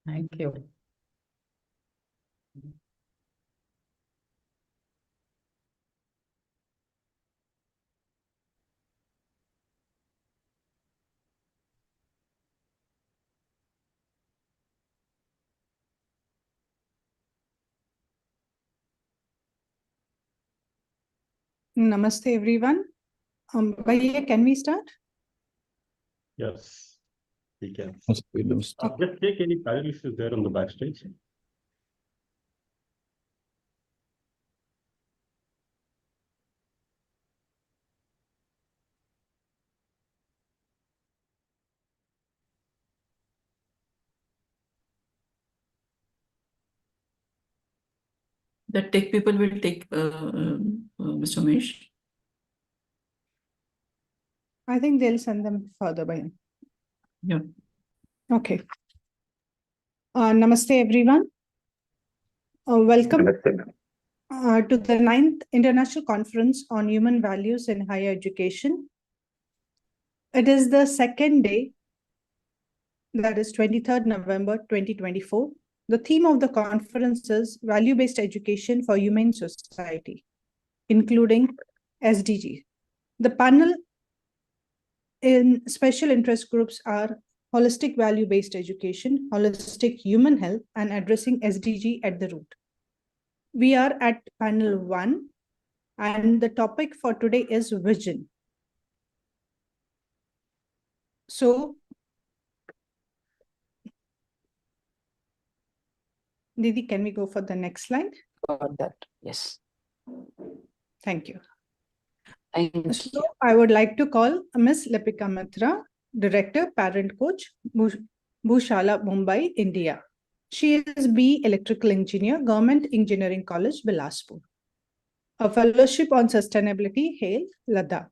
Thank you. Namaste, everyone. Bhaiya, can we start? Yes, we can. Okay. Just take any file issues there on the backstage. The tech people will take Mr. Umesh. I think they'll send them further, Bhaiya. Yeah. Okay. Namaste, everyone. Welcome to the 9th International Conference on Human Values in Higher Education. It is the second day, that is 23rd November 2024. The theme of the conference is Value-Based Education for Humane Society, including SDG. The panel in special interest groups are holistic value-based education, holistic human health, and addressing SDG at the root. We are at panel 1, and the topic for today is vision. So, Didi, can we go for the next slide? Got that. Yes. Thank you. Thank you. So, I would like to call Ms. Lipika Mitra, Director, Parent Coach, Bhushala, Mumbai, India. She is B. Electrical Engineer, Government Engineering College, Bilaspur. A fellowship on sustainability, Hale, Ladakh.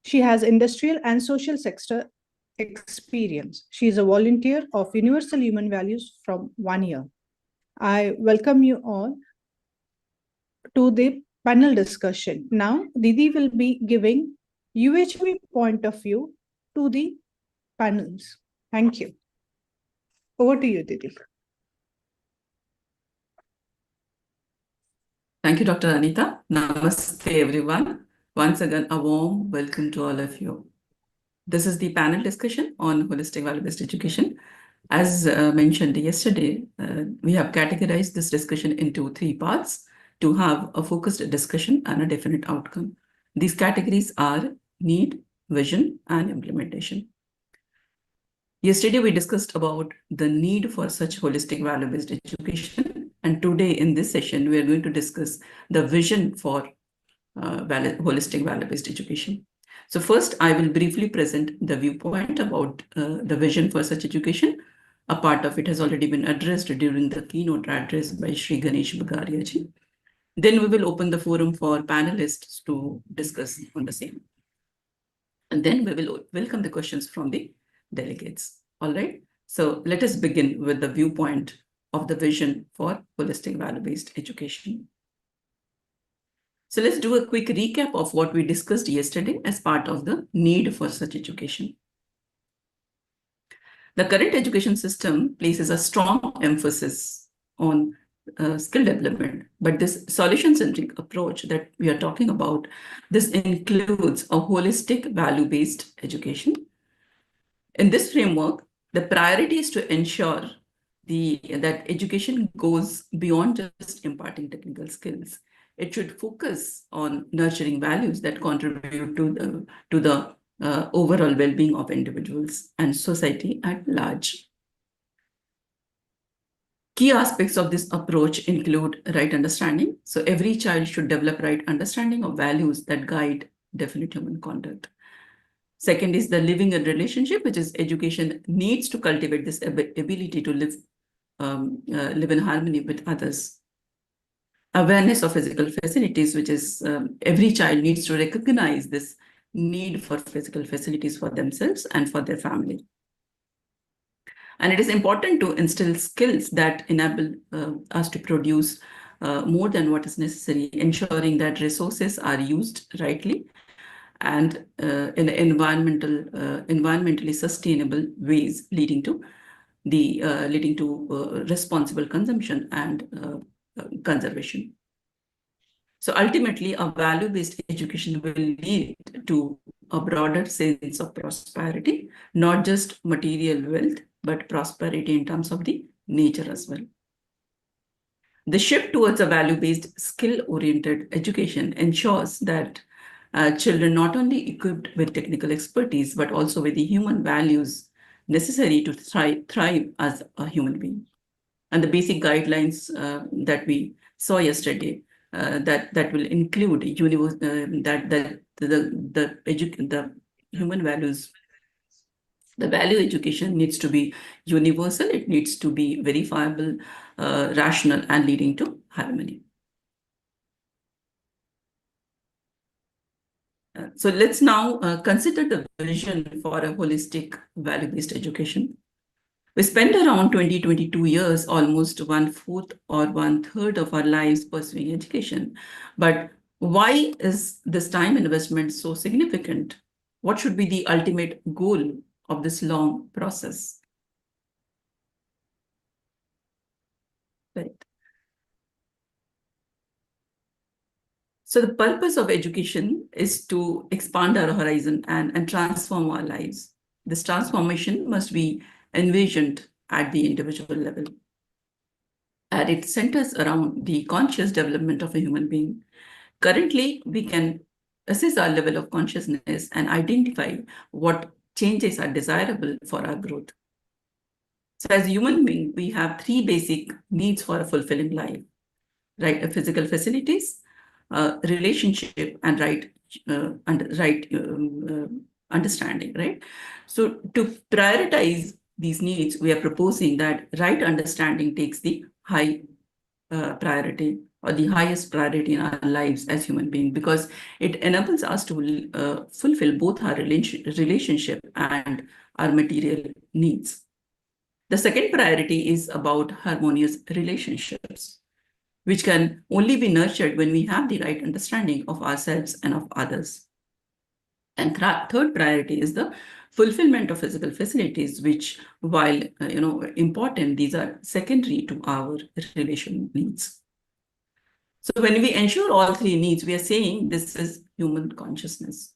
She has industrial and social sector experience. She is a volunteer of Universal Human Values from 1 year. I welcome you all to the panel discussion. Now, Didi will be giving UHV point of view to the panels. Thank you. Over to you, Didi. Thank you, Dr. Anita. Namaste, everyone. Once again, a warm welcome to all of you. This is the panel discussion on holistic value-based education. As mentioned yesterday, we have categorized this discussion into 3 parts to have a focused discussion and a definite outcome. These categories are need, vision, and implementation. Yesterday, we discussed about the need for such holistic value-based education. And today in this session, we are going to discuss the vision for holistic value-based education. So first, I will briefly present the viewpoint about the vision for such education. A part of it has already been addressed during the keynote address by Shri Ganesh Bagaria ji. Then we will open the forum for panelists to discuss on the same. And then we will welcome the questions from the delegates. All right. So let us begin with the viewpoint of the vision for holistic value-based education. So let's do a quick recap of what we discussed yesterday as part of the need for such education. The current education system places a strong emphasis on skill development, but this solution-centric approach that we are talking about, this includes a holistic value-based education. In this framework, the priority is to ensure that education goes beyond just imparting technical skills. It should focus on nurturing values that contribute to the overall well-being of individuals and society at large. Key aspects of this approach include right understanding. So every child should develop right understanding of values that guide definite human conduct. Second is the living in relationship, which is education needs to cultivate this ability to live in harmony with others. Awareness of physical facilities, which is every child needs to recognize this need for physical facilities for themselves and for their family. And it is important to instill skills that enable us to produce more than what is necessary, ensuring that resources are used rightly and in environmentally sustainable ways, leading to leading to responsible consumption and conservation. So ultimately, a value-based education will lead to a broader sense of prosperity, not just material wealth, but prosperity in terms of the nature as well. The shift towards a value-based, skill-oriented education ensures that children not only equipped with technical expertise, but also with the human values necessary to thrive as a human being. And the basic guidelines that we saw yesterday that will include the human values. The value education needs to be universal. It needs to be verifiable, rational, and leading to harmony. So let's now consider the vision for a holistic value-based education. We spend around 22 years, almost 1/4 or 1/3 of our lives pursuing education. But why is this time investment so significant? What should be the ultimate goal of this long process? Right. So the purpose of education is to expand our horizon and transform our lives. This transformation must be envisioned at the individual level. And it centers around the conscious development of a human being. Currently, we can assess our level of consciousness and identify what changes are desirable for our growth. So as a human being, we have three basic needs for a fulfilling life, right? Physical facilities, relationship, and understanding, right? So to prioritize these needs, we are proposing that right understanding takes the high priority or the highest priority in our lives as human beings, because it enables us to fulfill both our relationship and our material needs. The second priority is about harmonious relationships, which can only be nurtured when we have the right understanding of ourselves and of others. And third priority is the fulfillment of physical facilities, which, while important, these are secondary to our relation needs. So when we ensure all three needs, we are saying this is human consciousness,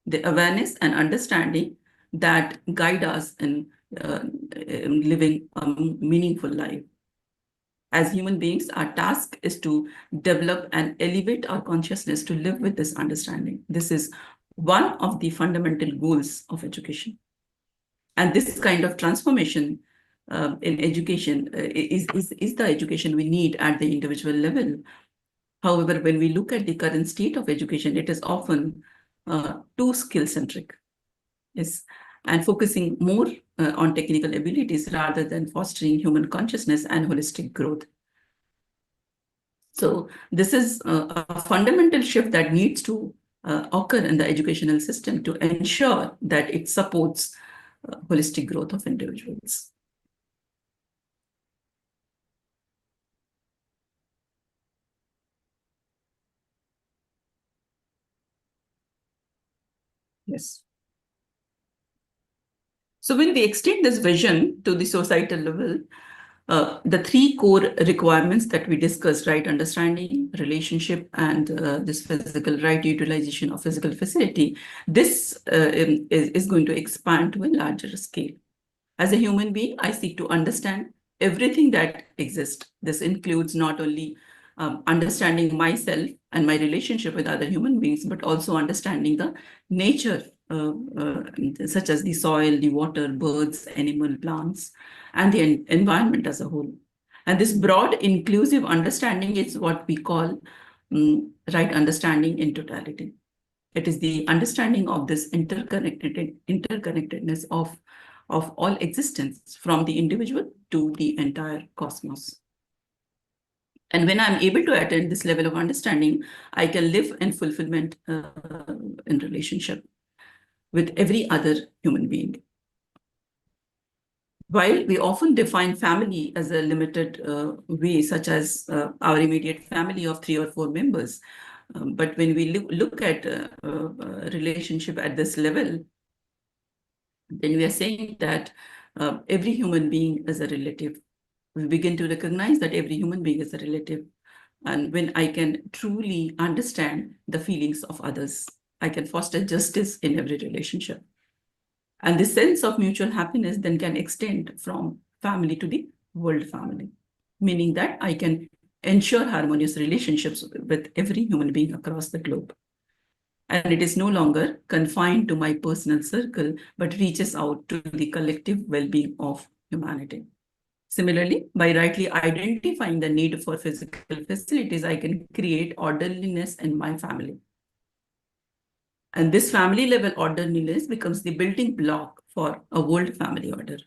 the awareness and understanding that guide us in living a meaningful life. As human beings, our task is to develop and elevate our consciousness to live with this understanding. This is one of the fundamental goals of education. And this kind of transformation in education is the education we need at the individual level. However, when we look at the current state of education, it is often too skill-centric, yes, and focusing more on technical abilities rather than fostering human consciousness and holistic growth. So this is a fundamental shift that needs to occur in the educational system to ensure that it supports holistic growth of individuals. Yes. So when we extend this vision to the societal level, the three core requirements that we discussed, right understanding, relationship, and this physical right utilization of physical facility, this is going to expand to a larger scale. As a human being, I seek to understand everything that exists. This includes not only understanding myself and my relationship with other human beings, but also understanding the nature, such as the soil, the water, birds, animal, plants, and the environment as a whole. And this broad, inclusive understanding is what we call right understanding in totality. It is the understanding of this interconnectedness of all existence, from the individual to the entire cosmos. And when I'm able to attain this level of understanding, I can live in fulfillment in relationship with every other human being. While we often define family as a limited way, such as our immediate family of 3 or 4 members, but when we look at relationship at this level, then we are saying that every human being is a relative. We begin to recognize that every human being is a relative. And when I can truly understand the feelings of others, I can foster justice in every relationship. And this sense of mutual happiness then can extend from family to the world family, meaning that I can ensure harmonious relationships with every human being across the globe. And it is no longer confined to my personal circle, but reaches out to the collective well-being of humanity. Similarly, by rightly identifying the need for physical facilities, I can create orderliness in my family. And this family level orderliness becomes the building block for a world family order.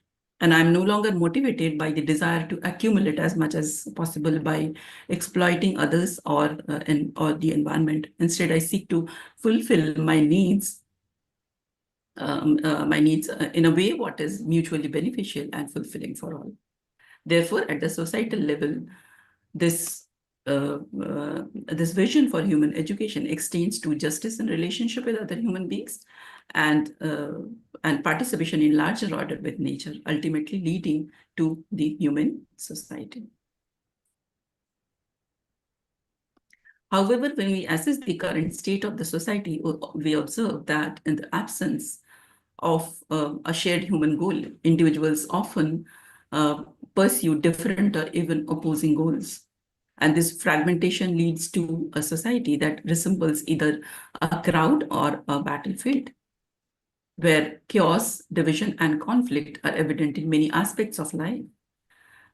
And I'm no longer motivated by the desire to accumulate as much as possible by exploiting others or the environment. Instead, I seek to fulfill my needs in a way what is mutually beneficial and fulfilling for all. Therefore, at the societal level, this this vision for human education extends to justice in relationship with other human beings and participation in larger order with nature, ultimately leading to the human society. However, when we assess the current state of the society, we observe that in the absence of a shared human goal, individuals often pursue different or even opposing goals. And this fragmentation leads to a society that resembles either a crowd or a battlefield, where chaos, division, and conflict are evident in many aspects of life.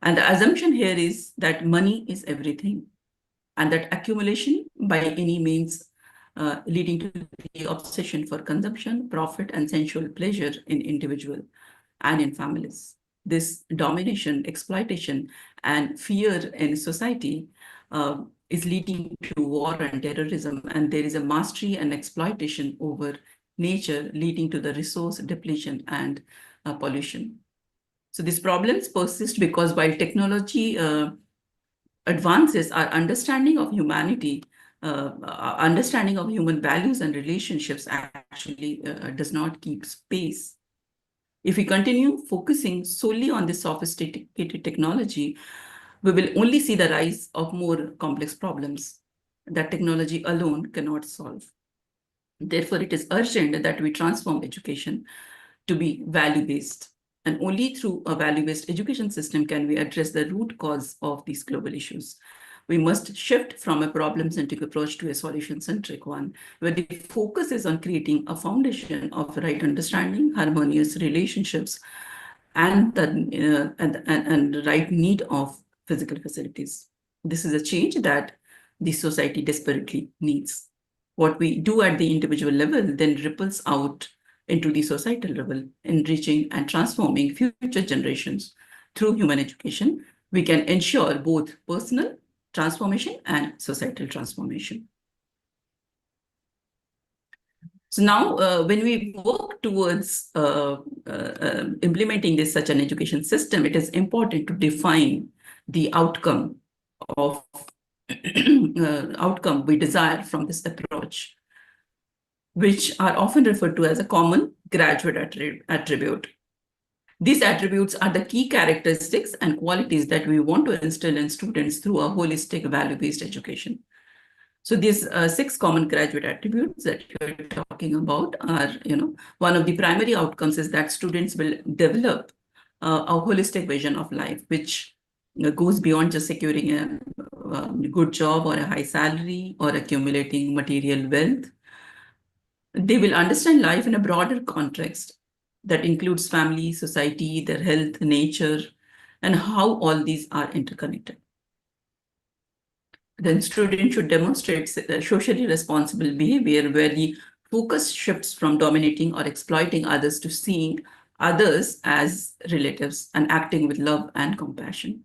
And the assumption here is that money is everything, and that accumulation by any means leading to the obsession for consumption, profit, and sensual pleasure in individual and in families. This domination, exploitation, and fear in society is leading to war and terrorism, and there is a mastery and exploitation over nature, leading to the resource depletion and pollution. So these problems persist because while technology advances, our understanding of humanity, understanding of human values and relationships actually does not keep space. If we continue focusing solely on this sophisticated technology, we will only see the rise of more complex problems that technology alone cannot solve. Therefore, it is urgent that we transform education to be value-based. And only through a value-based education system can we address the root cause of these global issues. We must shift from a problem-centric approach to a solution-centric one, where the focus is on creating a foundation of right understanding, harmonious relationships, and the right need of physical facilities. This is a change that the society desperately needs. What we do at the individual level then ripples out into the societal level, enriching and transforming future generations. Through human education, we can ensure both personal transformation and societal transformation. So now, when we work towards implementing this such an education system, it is important to define the outcome of outcome we desire from this approach, which are often referred to as a common graduate attribute. These attributes are the key characteristics and qualities that we want to instill in students through a holistic value-based education. So these 6 common graduate attributes that you're talking about are, one of the primary outcomes is that students will develop a holistic vision of life, which goes beyond just securing a good job or a high salary or accumulating material wealth. They will understand life in a broader context that includes family, society, their health, nature, and how all these are interconnected. Then students should demonstrate socially responsible behavior where the focus shifts from dominating or exploiting others to seeing others as relatives and acting with love and compassion.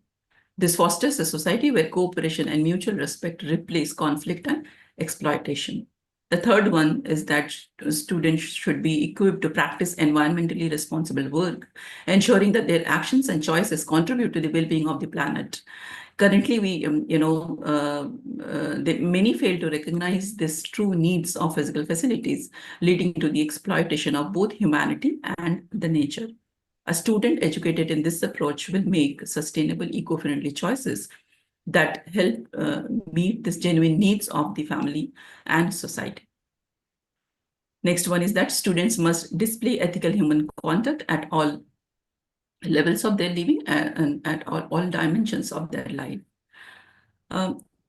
This fosters a society where cooperation and mutual respect replace conflict and exploitation. The third one is that students should be equipped to practice environmentally responsible work, ensuring that their actions and choices contribute to the well-being of the planet. Currently, many fail to recognize these true needs of physical facilities, leading to the exploitation of both humanity and the nature. A student educated in this approach will make sustainable, eco-friendly choices that help meet the genuine needs of the family and society. Next one is that students must display ethical human conduct at all levels of their living and at all dimensions of their life.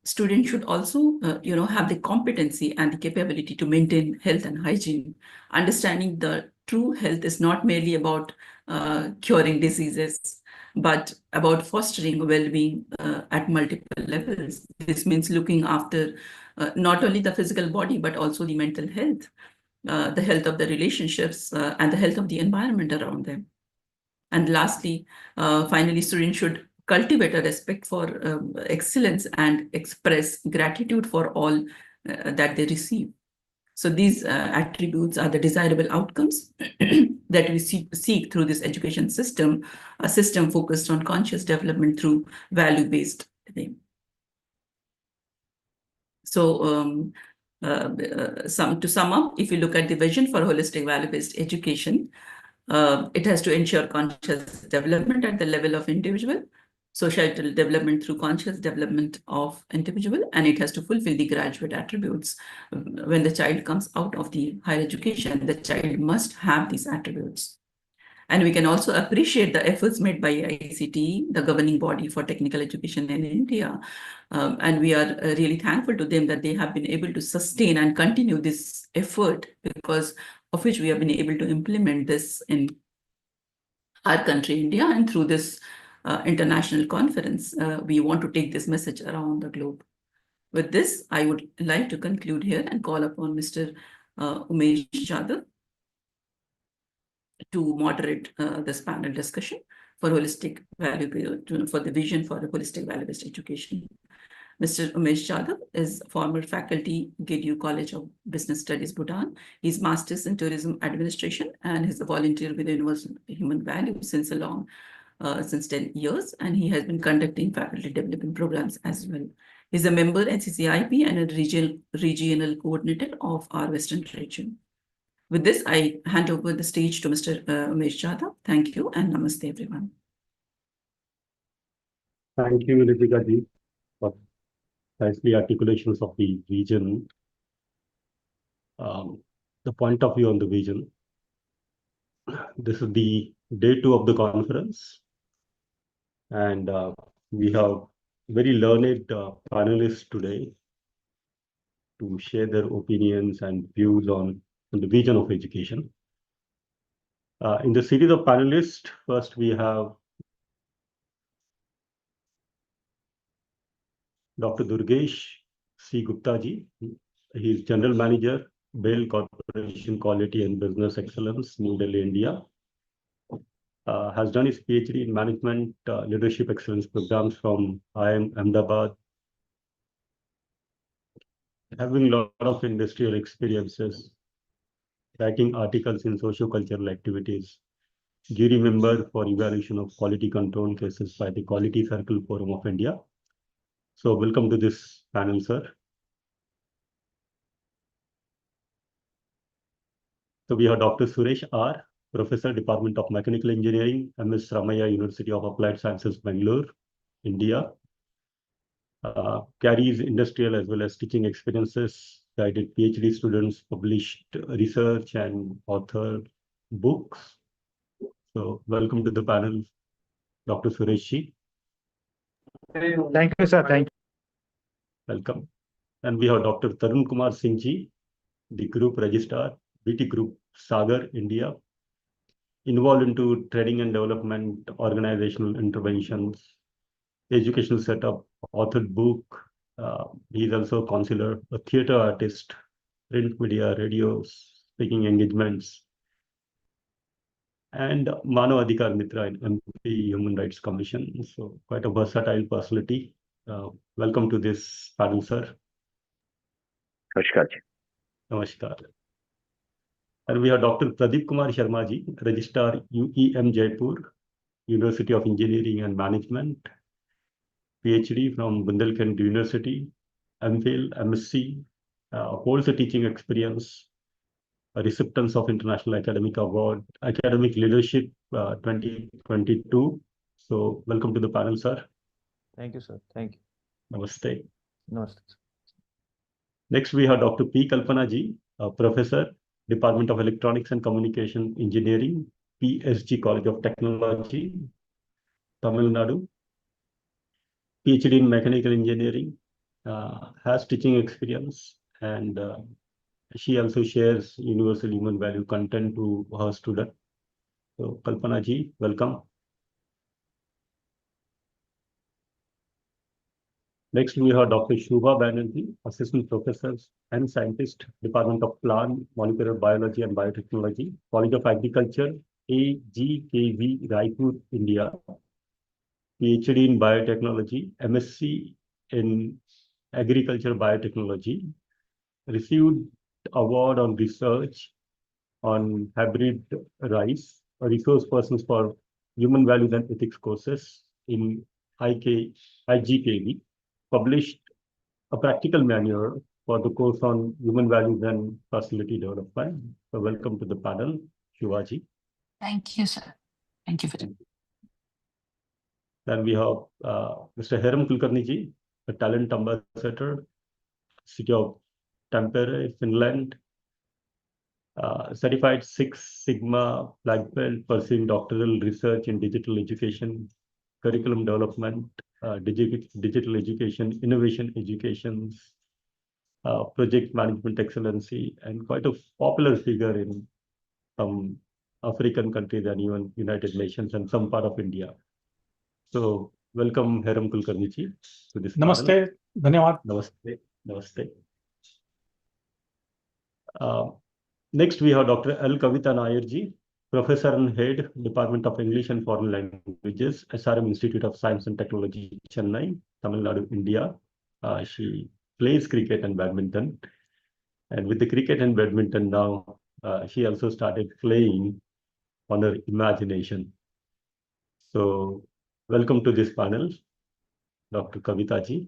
Students should also, have the competency and the capability to maintain health and hygiene. Understanding the true health is not merely about curing diseases, but about fostering well-being at multiple levels. This means looking after not only the physical body, but also the mental health, the health of the relationships, and the health of the environment around them. And lastly, finally, students should cultivate a respect for excellence and express gratitude for all that they receive. So these attributes are the desirable outcomes that we seek through this education system, a system focused on conscious development through value-based living. So to sum up, if you look at the vision for holistic value-based education, it has to ensure conscious development at the level of individual, societal development through conscious development of individual, and it has to fulfill the graduate attributes. When the child comes out of the higher education, the child must have these attributes. And we can also appreciate the efforts made by ICT, the governing body for technical education in India. And we are really thankful to them that they have been able to sustain and continue this effort, because of which we have been able to implement this in our country, India, and through this international conference, we want to take this message around the globe. With this, I would like to conclude here and call upon Mr. Umesh Jadhav to moderate this panel discussion for holistic value, for the vision for the holistic value-based education. Mr. Umesh Jadhav is former faculty, GIDU College of Business Studies, Bhutan. He's Masters in Tourism Administration and he's a volunteer with the University of Human Value since 10 years, and he has been conducting faculty development programs as well. He's a member at CCIP and a regional coordinator of our Western region. With this, I hand over the stage to Mr. Umesh Jadhav. Thank you and namaste, everyone. Thank you, Ritika ji, for nicely articulations of the vision, the point of view on the vision. This is the day 2 of the conference, and we have very learned panelists today to share their opinions and views on the vision of education. In the series of panelists, first we have Dr. Durgesh C. Gupta ji. He is General Manager, BEL Corporation Quality and Business Excellence, New Delhi, India. Has done his PhD in Management Leadership Excellence programs from IIM Ahmedabad. Having a lot of industrial experiences, writing articles in socio-cultural activities, jury member for evaluation of quality control cases by the Quality Circle Forum of India. So welcome to this panel, sir. So we have Dr. Suresh R., Professor, Department of Mechanical Engineering, MS Ramaiah, University of Applied Sciences, Bangalore, India. Carries industrial as well as teaching experiences, guided PhD students, published research and authored books. So welcome to the panel, Dr. Suresh ji. Thank you, sir. Thank you. Welcome. And we have Dr. Tarun Kumar Singh ji, the Group Registrar, BT Group, Sagar, India, involved into training and development, organizational interventions, educational setup, authored book. He is also a counselor, a theater artist, print media, radio, speaking engagements, and Manav Adhikar Mitra in MP Human Rights Commission. So quite a versatile personality. Welcome to this panel, sir. Namaskar. Namaskar. And we have Dr. Pradeep Kumar Sharma ji, Registrar UEM Jaipur, University of Engineering and Management, PhD from Bundelkhand University, MPhil, MSc, holds a teaching experience recipients of International Academic Award, Academic Leadership 2022. So welcome to the panel, sir. Thank you, sir. Thank you. Namaste. Namaste. Next, we have Dr. P. Kalpana ji, Professor, Department of Electronics and Communication Engineering, PSG College of Technology, Tamil Nadu. PhD in Mechanical Engineering, has teaching experience, and she also shares universal human value content to her student. So, Kalpana ji, welcome. Next, we have Dr. Shubha Banerjee, Assistant Professor and Scientist, Department of Plant, Molecular Biology and Biotechnology, College of Agriculture, AGKV, Raipur, India. PhD in Biotechnology, MSc in Agriculture Biotechnology, received award on research on hybrid rice, a resource persons for human values and ethics courses in IGKV, published a practical manual for the course on human values and facility development. So welcome to the panel, Shivaji. Thank you, sir. Thank you for that. Then we have Mr. Hiram Kulkarni ji, a talent ambassador, City of Tampere, Finland, certified Six Sigma Black Belt, pursuing doctoral research in digital education, curriculum development, digital education, innovation education, project management excellency, and quite a popular figure in some African countries and even United Nations and some part of India. So welcome, Hiram Kulkarni ji, to this Namaste. panel. Dhanyawad. Namaste. Namaste. Next, we have Dr. L. Kavita Nair ji, Professor and Head, Department of English and Foreign Languages, SRM Institute of Science and Technology, Chennai, Tamil Nadu, India. She plays cricket and badminton. And with the cricket and badminton now, she also started playing on her imagination. So, welcome to this panel, Dr. Kavita ji.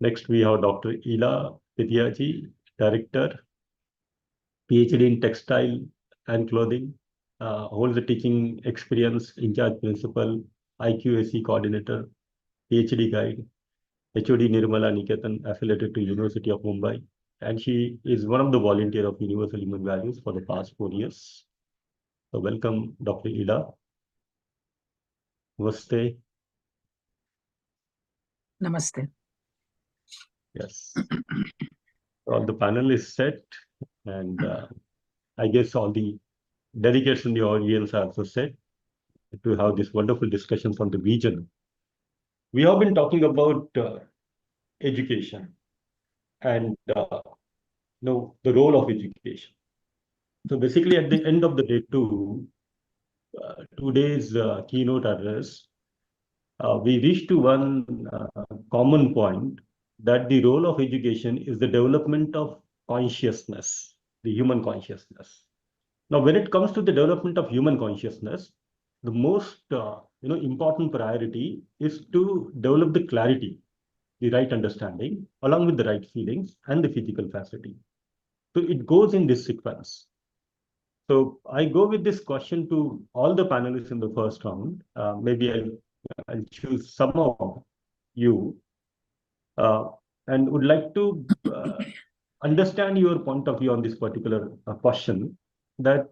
Next, we have Dr. Ila Vidya ji, Director, PhD in Textile and Clothing, holds a teaching experience, in-charge principal, IQAC coordinator, PhD guide, HOD Nirmala Niketan, affiliated to University of Mumbai. And she is one of the volunteers of Universal Human Values for the past 4 years. So welcome, Dr. Ila. Namaste. Namaste. Yes. All the panel is set, and I guess all the delegates in the audience are also set to have this wonderful discussions on the region. We have been talking about education and the role of education. So basically, at the end of the day, today's keynote address, we reach to one common point, that the role of education is the development of consciousness, the human consciousness. Now, when it comes to the development of human consciousness, the most important priority is to develop the clarity, the right understanding, along with the right feelings and the physical facility. So it goes in this sequence. So I go with this question to all the panelists in the first round. Maybe I'll choose some of you and would like to understand your point of view on this particular question, that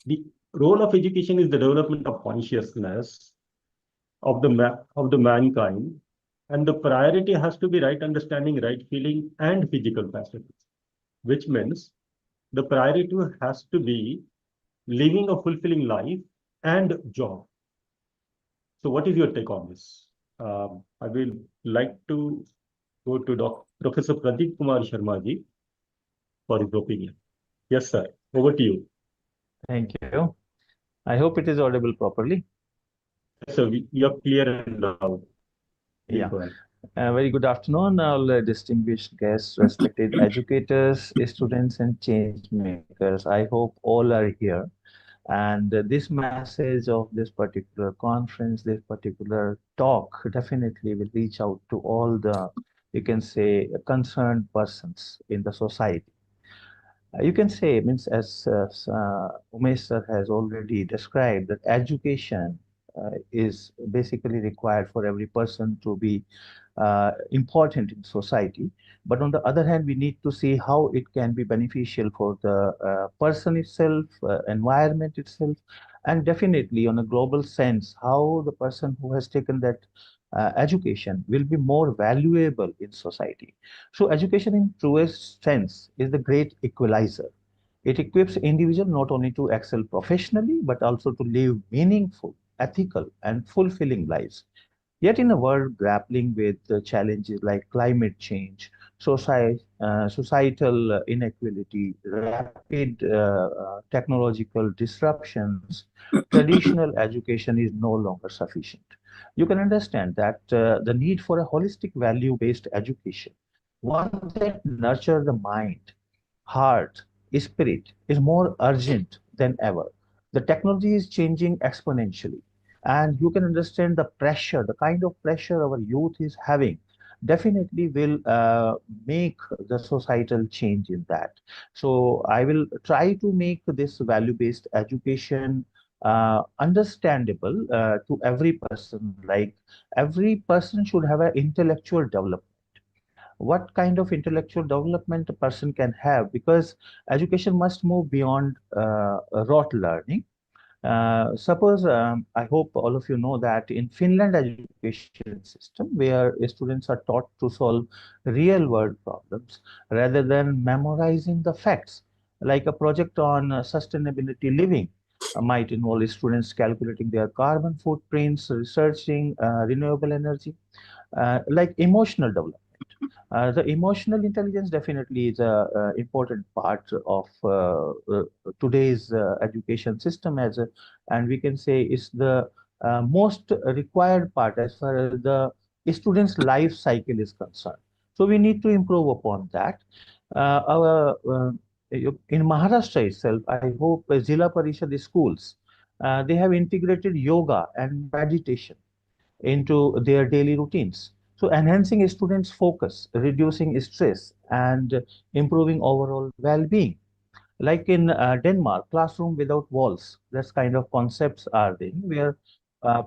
the role of education is the development of consciousness of the mankind, and the priority has to be right understanding, right feeling, and physical facilities, which means the priority has to be living a fulfilling life and job. So what is your take on this? I will like to go to Professor Pradeep Kumar Sharma ji for his opinion. Yes, sir. Over to you. Thank you. I hope it is audible properly. Yes, sir. You are clear and loud. Please Yeah. go ahead. Very good afternoon, all distinguished guests, respected educators, students, and change makers. I hope all are here. And this message of this particular conference, this particular talk, definitely will reach out to all the you can say, concerned persons in the society. You can say, means as Umesh sir has already described, that education is basically required for every person to be important in society. But on the other hand, we need to see how it can be beneficial for the person itself, environment itself, and definitely on a global sense, how the person who has taken that education will be more valuable in society. So education in truest sense is the great equalizer. It equips individual not only to excel professionally, but also to live meaningful, ethical, and fulfilling lives. Yet, in a world grappling with challenges like climate change, societal inequality, rapid technological disruptions, traditional education is no longer sufficient. You can understand that the need for a holistic value-based education, one that nurtures the mind, heart, spirit, is more urgent than ever. The technology is changing exponentially, and you can understand the pressure, the kind of pressure our youth is having definitely will make the societal change in that. So I will try to make this value-based education understandable to every person. Like every person should have an intellectual development. What kind of intellectual development a person can have, because education must move beyond rote learning. Suppose, I hope all of you know that in Finland education system, where students are taught to solve real world problems rather than memorizing the facts, like a project on sustainability living might involve students calculating their carbon footprints, researching renewable energy, like emotional development. The emotional intelligence definitely is a, important part of today's education system, and we can say is the most required part as far as the student's life cycle is concerned. So we need to improve upon that. Our in Maharashtra itself, I hope Zilla Parishad schools they have integrated yoga and meditation into their daily routines. So enhancing students' focus, reducing stress, and improving overall well-being. Like in Denmark, classroom without walls, that's kind of concepts are there, where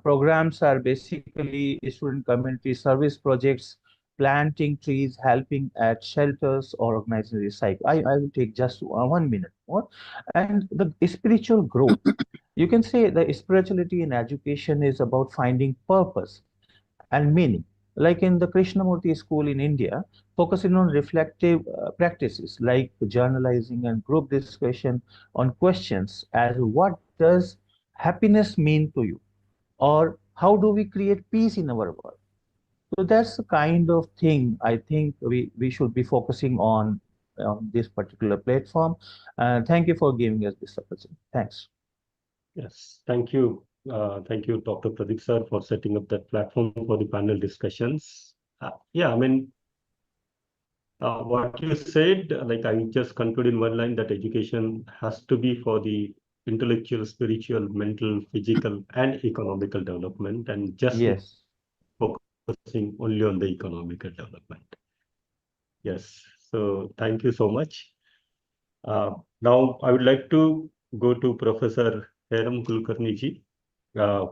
programs are basically student community service projects, planting trees, helping at shelters, or organizing recycle. I will take just 1 minute more. And the spiritual growth. You can say the spirituality in education is about finding purpose and meaning. Like in the Krishnamurti school in India, focusing on reflective practices like journalizing and group discussion on questions as what does happiness mean to you? Or how do we create peace in our world? So that's the kind of thing I think we should be focusing on this particular platform. Thank you for giving us this opportunity. Thanks. Yes, thank you. Thank you, Dr. Pradeep sir, for setting up that platform for the panel discussions. Yeah, I mean, what you said, like I just conclude in one line that education has to be for the intellectual, spiritual, mental, physical, and economical development, and just Yes. focusing only on the economical development. Yes, so thank you so much. Now I would like to go to Professor Heram Kulkarni ji,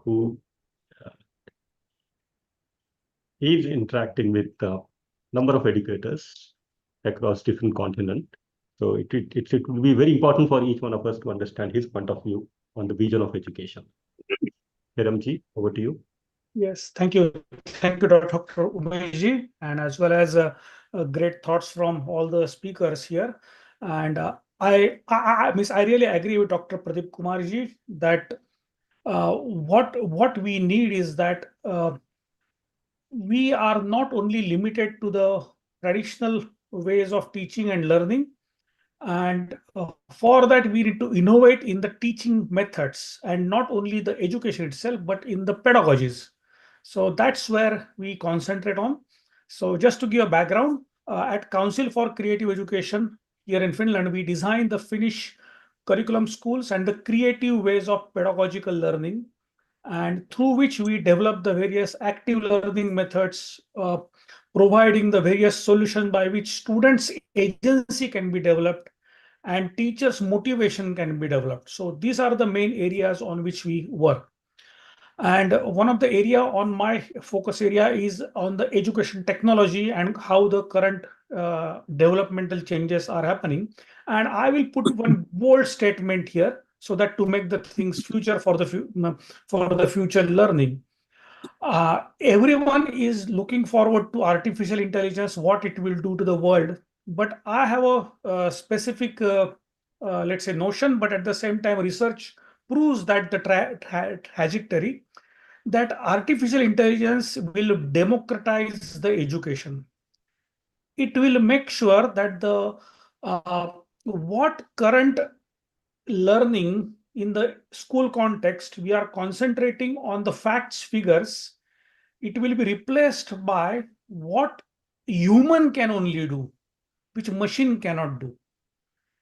who is interacting with a number of educators across different continents. So it will be very important for each one of us to understand his point of view on the vision of education. Hiramji, over to you. Yes, thank you. Thank you, Dr. Umesh, and as well as great thoughts from all the speakers here. And I really agree with Dr. Pradeep Kumarji that what we need is that we are not only limited to the traditional ways of teaching and learning, and for that we need to innovate in the teaching methods and not only the education itself but in the pedagogies. So that's where we concentrate on. So just to give a background, at Council for Creative Education here in Finland, we designed the Finnish curriculum schools and the creative ways of pedagogical learning, and through which we develop the various active learning methods, providing the various solutions by which students' agency can be developed and teachers' motivation can be developed. So these are the main areas on which we work. And one of the area on my focus area is on the education technology and how the current developmental changes are happening. And I will put one bold statement here so that to make the things future for the future learning. Everyone is looking forward to artificial intelligence, what it will do to the world. But I have a specific, let's say, notion, but at the same time, research proves that the trajectory that artificial intelligence will democratize the education. It will make sure that the what current learning in the school context, we are concentrating on the facts, figures, it will be replaced by what human can only do, which machine cannot do.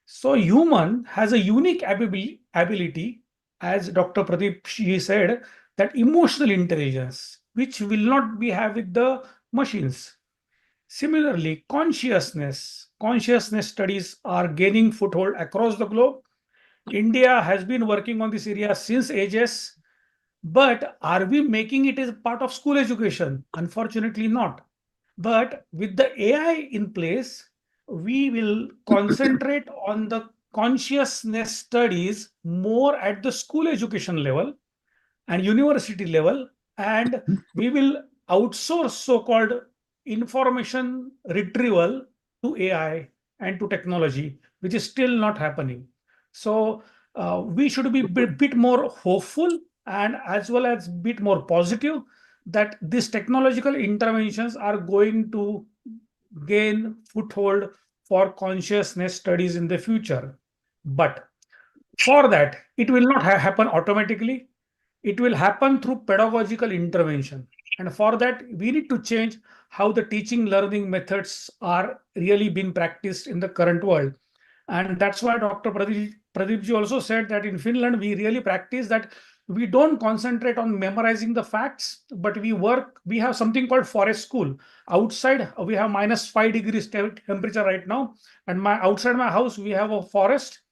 So human has a unique ability, as Dr. Pradeep Shi said, that emotional intelligence, which will not be have with the machines. Similarly, consciousness studies are gaining foothold across the globe. India has been working on this area since ages, but are we making it as part of school education? Unfortunately not. But with the AI in place, we will concentrate on the consciousness studies more at the school education level and university level, and we will outsource so-called information retrieval to AI and to technology, which is still not happening. So we should be a bit more hopeful and as well as bit more positive that these technological interventions are going to gain foothold for consciousness studies in the future. But for that, it will not happen automatically. It will happen through pedagogical intervention. And for that, we need to change how the teaching learning methods are really being practiced in the current world. And that's why Dr. Pradeepji also said that in Finland, we really practice that we don't concentrate on memorizing the facts, but we have something called forest school. Outside, we have -5 degrees temperature right now. And outside my house, we have a forest.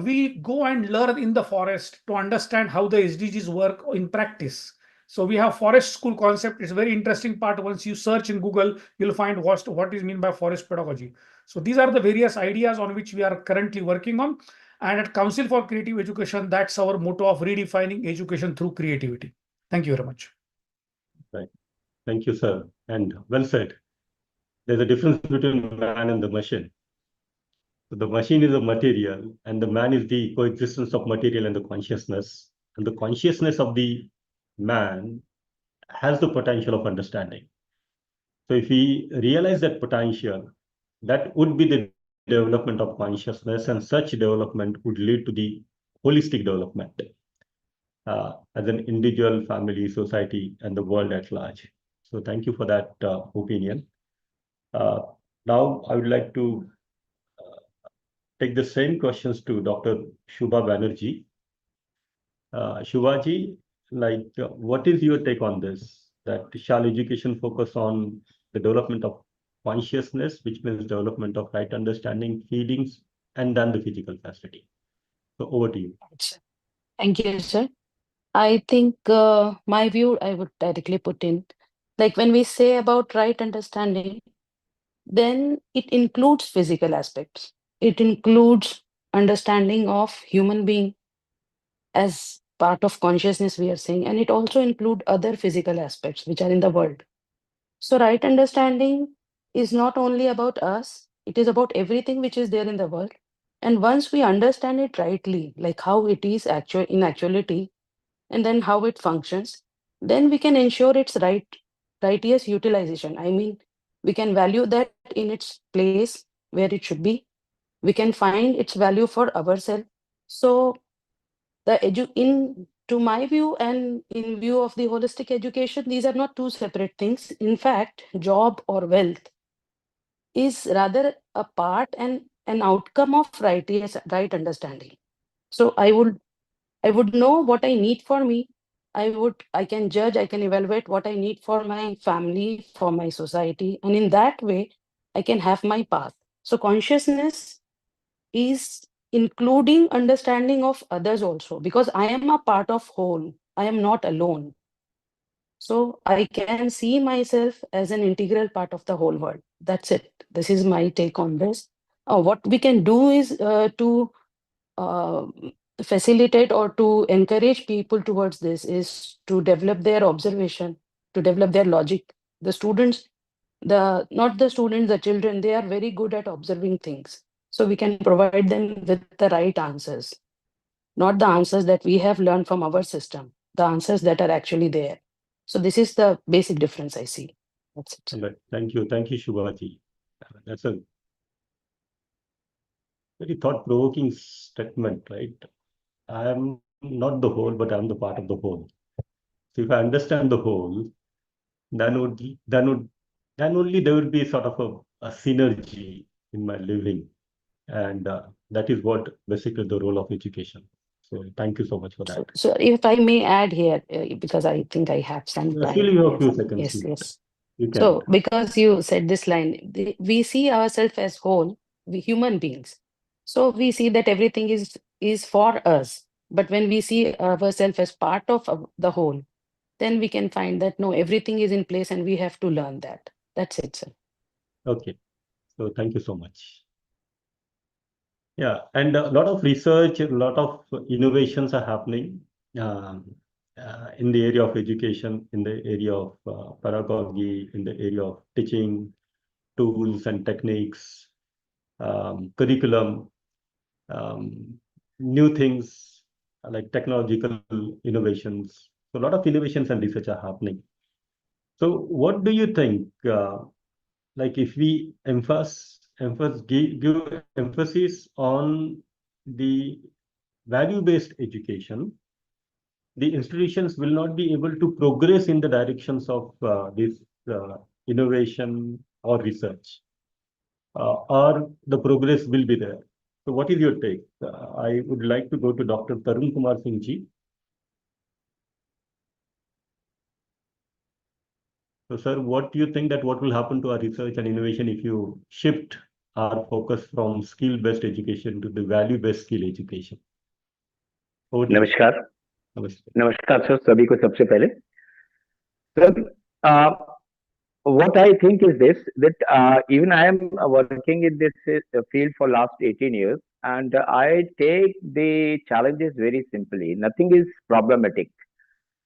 We go and learn in the forest to understand how the SDGs work in practice. So we have forest school concept. It's a very interesting part. Once you search in Google, you'll find what is meant by forest pedagogy. So these are the various ideas on which we are currently working on. And at Council for Creative Education, that's our motto of redefining education through creativity. Thank you very much. Right. Thank you, sir. And well said. There's a difference between man and the machine. So the machine is a material, and the man is the coexistence of material and the consciousness. And the consciousness of the man has the potential of understanding. So if we realize that potential, that would be the development of consciousness, and such development would lead to the holistic development as an individual, family, society, and the world at large. So thank you for that opinion. Now I would like to take the same questions to Dr. Shubha Banerjee. Shubhaji, what is your take on this? That shall education focus on the development of consciousness, which means development of right understanding, feelings, and then the physical facility? So over to you. Thank you, sir. I think my view I would directly put in, like when we say about right understanding, then it includes physical aspects. It includes understanding of human being as part of consciousness, we are saying, and it also include other physical aspects which are in the world. So right understanding is not only about us, it is about everything which is there in the world. And once we understand it rightly, like how it is in actuality, and then how it functions, then we can ensure its righteous utilization. I mean, we can value that in its place where it should be. We can find its value for ourselves. So to my view and in view of the holistic education, these are not two separate things. In fact, job or wealth is rather a part and an outcome of right understanding. So I would know what I need for me. I can judge, I can evaluate what I need for my family, for my society, and in that way, I can have my path. So consciousness is including understanding of others also, because I am a part of whole. I am not alone. So I can see myself as an integral part of the whole world. That's it. This is my take on this. What we can do is to uh, facilitate or to encourage people towards this is to develop their observation, to develop their logic. The students, not the students, the children, they are very good at observing things. So we can provide them with the right answers, not the answers that we have learned from our system, the answers that are actually there. So this is the basic difference I see. That's it. Right. Thank you, Shubhaji. That's a very thought-provoking statement, right? I am not the whole, but I'm the part of the whole. So if I understand the whole, then only there would be sort of a synergy in my living, and that is what basically the role of education. So thank you so much for that. So if I may add here, because I think I have some time. Still you have a few seconds. Yes. You can. So because you said this line, we see ourselves as whole, we human beings. So we see that everything is for us. But when we see ourselves as part of the whole, then we can find that no, everything is in place and we have to learn that. That's it, sir. Okay. So thank you so much. Yeah, and a lot of research, a lot of innovations are happening in the area of education, in the area of pedagogy, in the area of teaching, tools and techniques, curriculum, new things like technological innovations. So a lot of innovations and research are happening. So what do you think? Like if we give emphasis on the value-based education, the institutions will not be able to progress in the directions of this innovation or research, or the progress will be there. So what is your take? I would like to go to Dr. Tarun Kumar Singh ji. So sir, what do you think that what will happen to our research and innovation if you shift our focus from skill-based education to the value-based skill education? नमस्कार Namaste. नमस्कार sir सभी को सबसे पहले sir what I think is this that even I am working in this field for last 18 years and I take the challenges very simply. Nothing is problematic.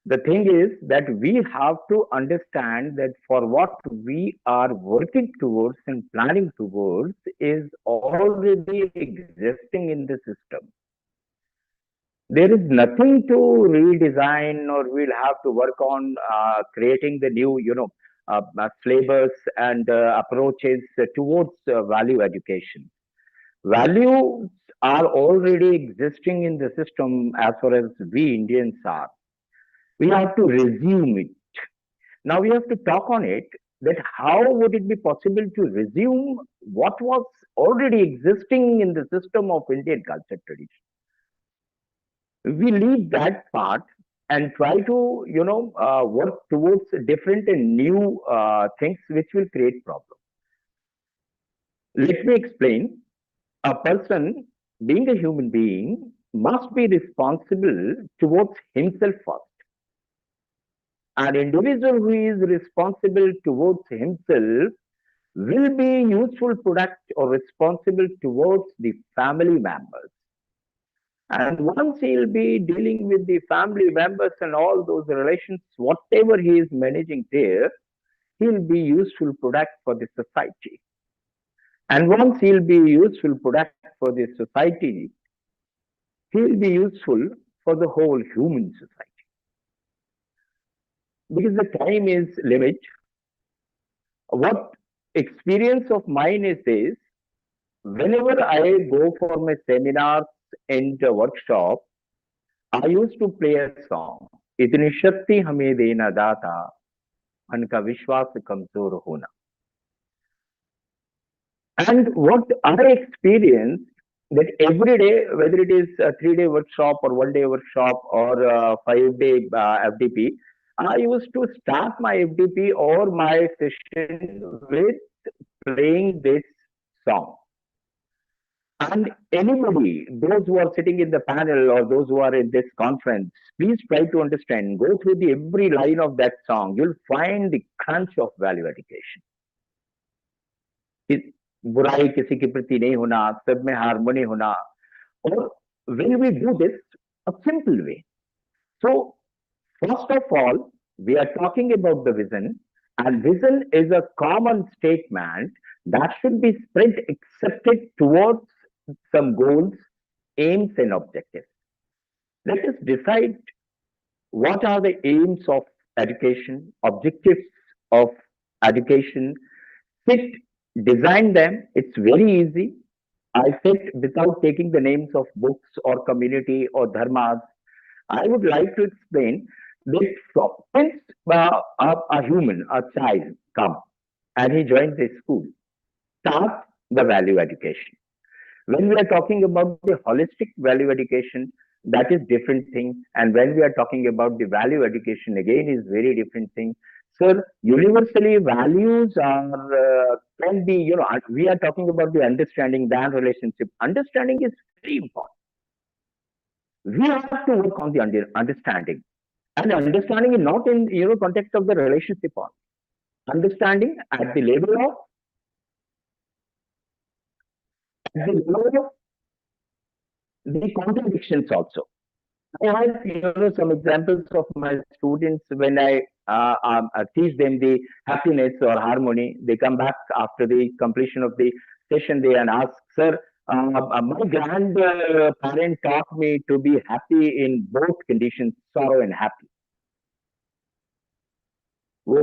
The thing is that we have to understand that for what we are working towards and planning towards is already existing in the system. There is nothing to redesign or we'll have to work on creating the new, flavors and approaches towards value education. Values are already existing in the system as far as we Indians are. We have to resume it. Now we have to talk on it that how would it be possible to resume what was already existing in the system of Indian culture tradition. We leave that part and try to, work towards different and new things which will create problems. Let me explain. A person, being a human being, must be responsible towards himself first. An individual who is responsible towards himself will be useful product or responsible towards the family members. And once he'll be dealing with the family members and all those relations, whatever he is managing there, he'll be useful product for the society. And once he'll be useful product for the society, he'll be useful for the whole human society. Because the time is limit, what experience of mine is this, whenever I go for my seminars and workshop, I used to play a song. इतनी शक्ति हमें देना दाता, उनका विश्वास कमजोर होना. And what I experienced that every day, whether it is a 3-day workshop or 1-day workshop or a 5-day FDP, I used to start my FDP or my session with playing this song. And anybody, those who are sitting in the panel or those who are in this conference, please try to understand, go through the every line of that song. You'll find the crunch of value education. बुराई किसी के प्रति नहीं होना, सब में harmony होना. Or when we do this, a simple way. So, first of all, we are talking about the vision, and vision is a common statement that should be spread accepted towards some goals, aims, and objectives. Let us decide what are the aims of education, objectives of education, sit, design them. It's very easy. I said without taking the names of books or community or dharmas, I would like to explain that since a human, a child come and he joins the school, start the value education. When we are talking about the holistic value education, that is different thing. And when we are talking about the value education, again is very different thing. Sir, universally values are can be, we are talking about the understanding, than relationship. Understanding is very important. We have to work on the understanding. And understanding is not in context of the relationship on. Understanding at the level of the contradictions also. I have some examples of my students when I teach them the happiness or harmony. They come back after the completion of the session day and ask, sir, my grandparent taught me to be happy in both conditions, sorrow and happy. वो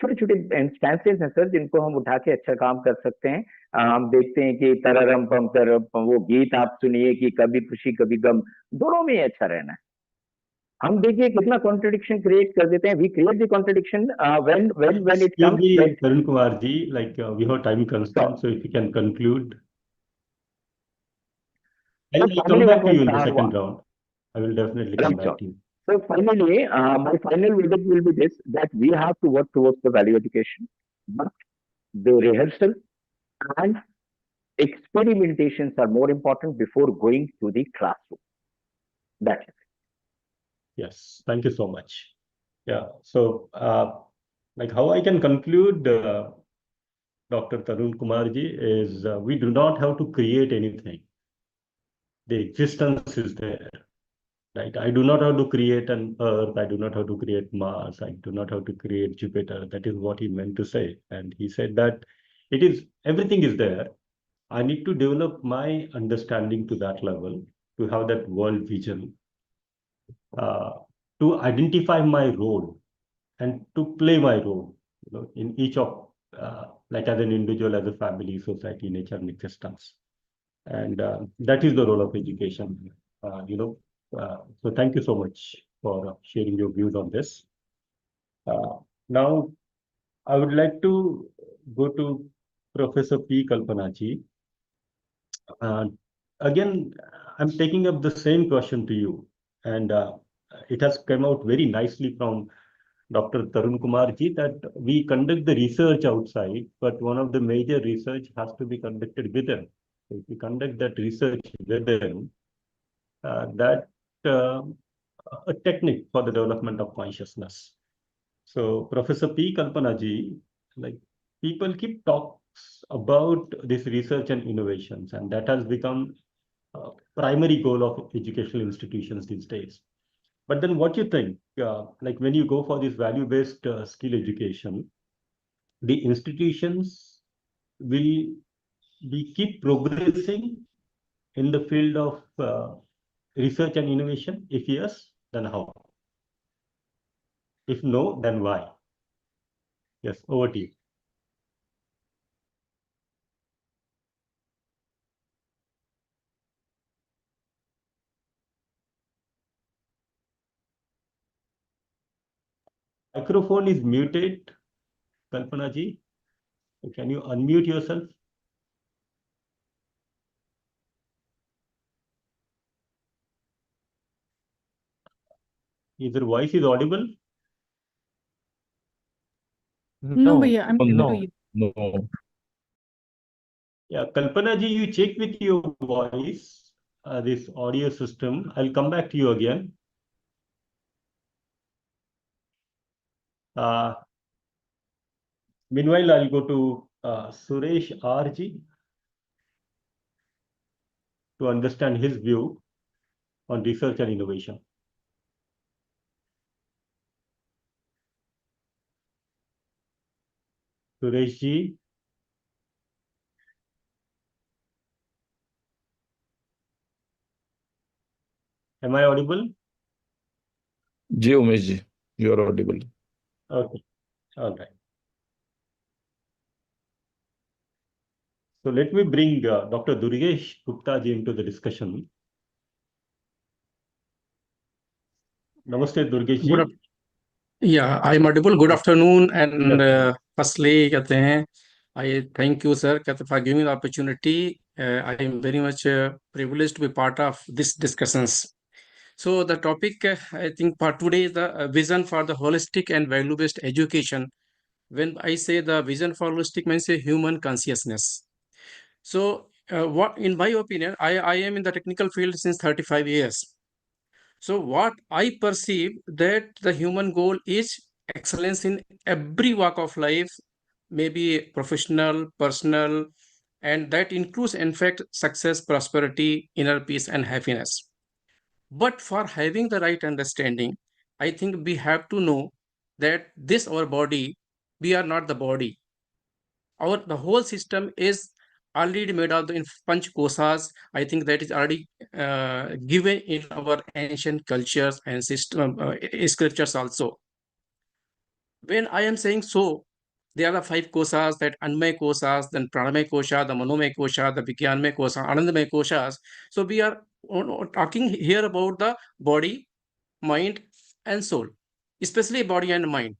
छोटे छोटे instances हैं sir जिनको हम उठा के अच्छा काम कर सकते हैं. हम देखते हैं कि तररम पम तरम वो गीत आप सुनिए कि कभी खुशी कभी गम, दोनों में अच्छा रहना है. हम देखिए कितना कॉन्ट्रडिक्शन क्रिएट कर देते हैं. We create the contradiction when it comes. Tarun Kumar ji, like we have time constraint, so if you can conclude. I'll come back to you in the second round. I will definitely come back to you. So finally, my final verdict will be this, that we have to work towards the value education, but the rehearsal and experimentations are more important before going to the classroom. That's it. Yes, thank you so much. Yeah, so like how I can conclude, Dr. Tarun Kumar ji, is we do not have to create anything. The existence is there. Right? I do not have to create an Earth. I do not have to create Mars. I do not have to create Jupiter. That is what he meant to say. And he said that everything is there. I need to develop my understanding to that level, to have that world vision, to identify my role and to play my role, in each of, like as an individual, as a family, society, nature, and existence. And that is the role of education, So thank you so much for sharing your views on this. Now, I would like to go to Professor P. Kalpanaji. Again, I'm taking up the same question to you, and it has come out very nicely from Dr. Tarun Kumar ji that we conduct the research outside, but one of the major research has to be conducted within. So if we conduct that research within, that a technique for the development of consciousness. So Professor P. Kalpanaji, like people keep talks about this research and innovations, and that has become a primary goal of educational institutions these days. But then what you think, like when you go for this value-based skill education, the institutions will be keep progressing in the field of research and innovation? If yes, then how? If no, then why? Yes, over to you. Microphone is muted, Kalpana ji. Can you unmute yourself? Either voice is audible? No, Bhaiya, I'm no, to you. no. Yeah, Kalpana ji, you check with your voice, this audio system. I'll come back to you again. Meanwhile, I'll go to Suresh RG to understand his view on research and innovation. Suresh ji. Am I audible? Ji Umesh ji, you are audible. Okay, all right. So let me bring Dr. Durgesh Gupta ji into the discussion. Namaste, Durgesh ji. Yeah, I'm audible. Good afternoon. And firstly, कहते हैं, I thank you, sir, for giving the opportunity. I am very much privileged to be part of this discussions. So the topic, I think, for today is the vision for the holistic and value-based education. When I say the vision for holistic, means a human consciousness. So what, in my opinion, I am in the technical field since 35 years. So what I perceive that the human goal is excellence in every walk of life, maybe professional, personal, and that includes, in fact, success, prosperity, inner peace, and happiness. But for having the right understanding, I think we have to know that this our body, we are not the body. The whole system is already made of the panch kosas. I think that is already given in our ancient cultures and system scriptures also. When I am saying so, there are the five kosas, that Anmay kosas, then Pranamay kosha, the Manomay kosha, the Vigyanmay kosha, Anandamay koshas. So we are talking here about the body, mind, and soul, especially body and mind,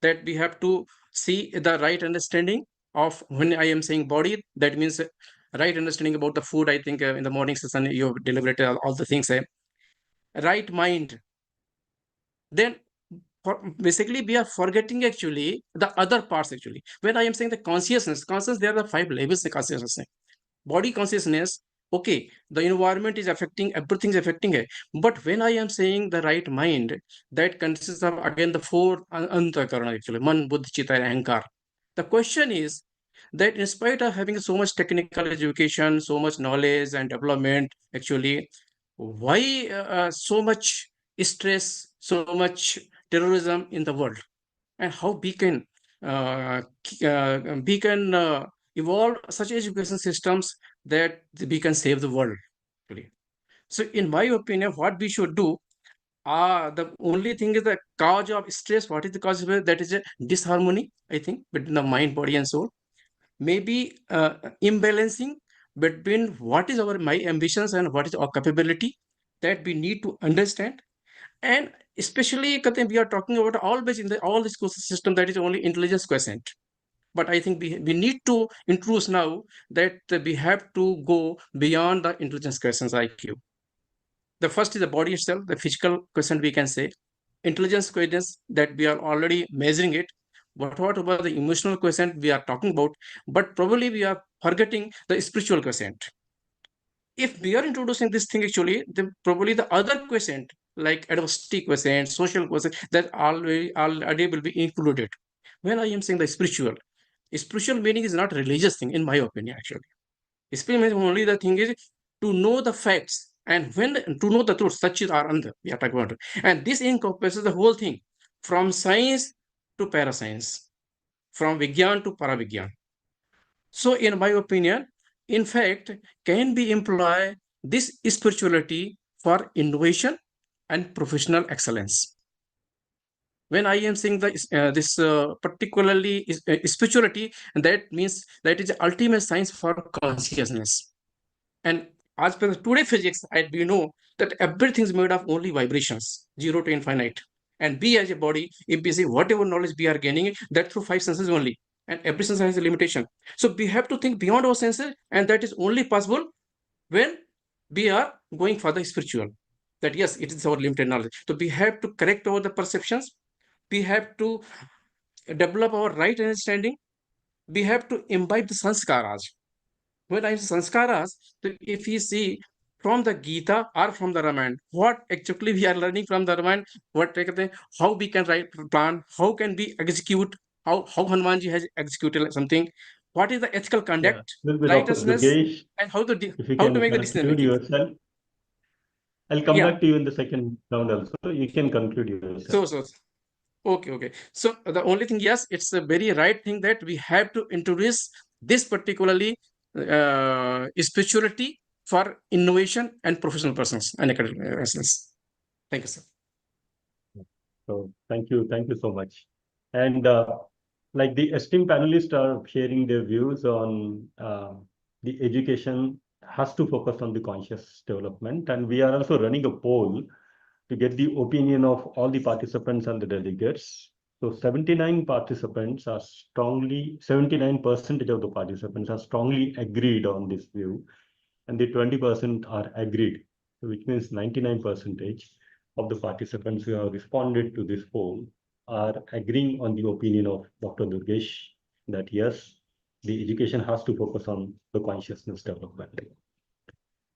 that we have to see the right understanding of. When I am saying body, that means right understanding about the food. I think in the morning session you have deliberated all the things. Right mind. Then basically we are forgetting actually the other parts actually. When I am saying the consciousness, there are the five levels of consciousness. Body consciousness, okay, the environment is affecting, everything is affecting it. But when I am saying the right mind, that consists of again the four antakarana actually, man, buddhi, chitta, and ahankar. The question is that in spite of having so much technical education, so much knowledge and development, actually, why so much stress, so much terrorism in the world, and how uh, we can evolve such education systems that we can save the world. So, in my opinion, what we should do, the only thing is the cause of stress. What is the cause of it? That is a disharmony, I think, between the mind, body, and soul. Maybe imbalancing between what is our my ambitions and what is our capability, that we need to understand. And especially we are talking about always in the all this system, that is only intelligence quotient. But I think we need to introduce now that we have to go beyond the intelligence questions IQ. The first is the body itself, the physical quotient, we can say. Intelligence quotient, that we are already measuring it. What about the emotional quotient we are talking about? But probably we are forgetting the spiritual quotient. If we are introducing this thing actually, then probably the other quotient like adversity quotient, social quotient, that already will be included. When I am saying the spiritual meaning is not religious thing, in my opinion. Actually, spiritual meaning only the thing is to know the facts, and when to know the truth, such is our under we are talking about, and this encompasses the whole thing, from science to parascience, from vigyan to paravigyan. So, in my opinion, in fact, can we employ this spirituality for innovation and professional excellence? When I am saying this particularly spirituality, that means that is the ultimate science for consciousness. And as per today physics, we know that everything is made of only vibrations, zero to infinite. And we as a body, if we see whatever knowledge we are gaining, that through five senses only. And every sense has a limitation. So we have to think beyond our senses, and that is only possible when we are going for the spiritual. that yes, it is our limited knowledge. So we have to correct all the perceptions. We have to develop our right understanding. We have to imbibe the sanskaras. When I say sanskaras, so if we see from the Gita or from the Ramayana, what actually we are learning from the Ramayana, what how we can write plan, how can we execute, how Hanumanji has executed something, what is the ethical conduct, Will be Dr. righteousness, Durgesh, and how to if you how to can make the decision conclude making. yourself. I'll come Yeah. back to you in the second round also. You can conclude yourself. So okay. So the only thing, yes, it's a very right thing that we have to introduce this particularly spirituality for innovation and professional persons and academic persons. Thank you, sir. So thank you so much. And like the esteemed panelists are sharing their views on the education has to focus on the conscious development, and we are also running a poll to get the opinion of all the participants and the delegates. So 79 participants are 79% of the participants are strongly agreed on this view, and the 20% are agreed, which means 99% of the participants who have responded to this poll are agreeing on the opinion of Dr. Durgesh that yes, the education has to focus on the consciousness development.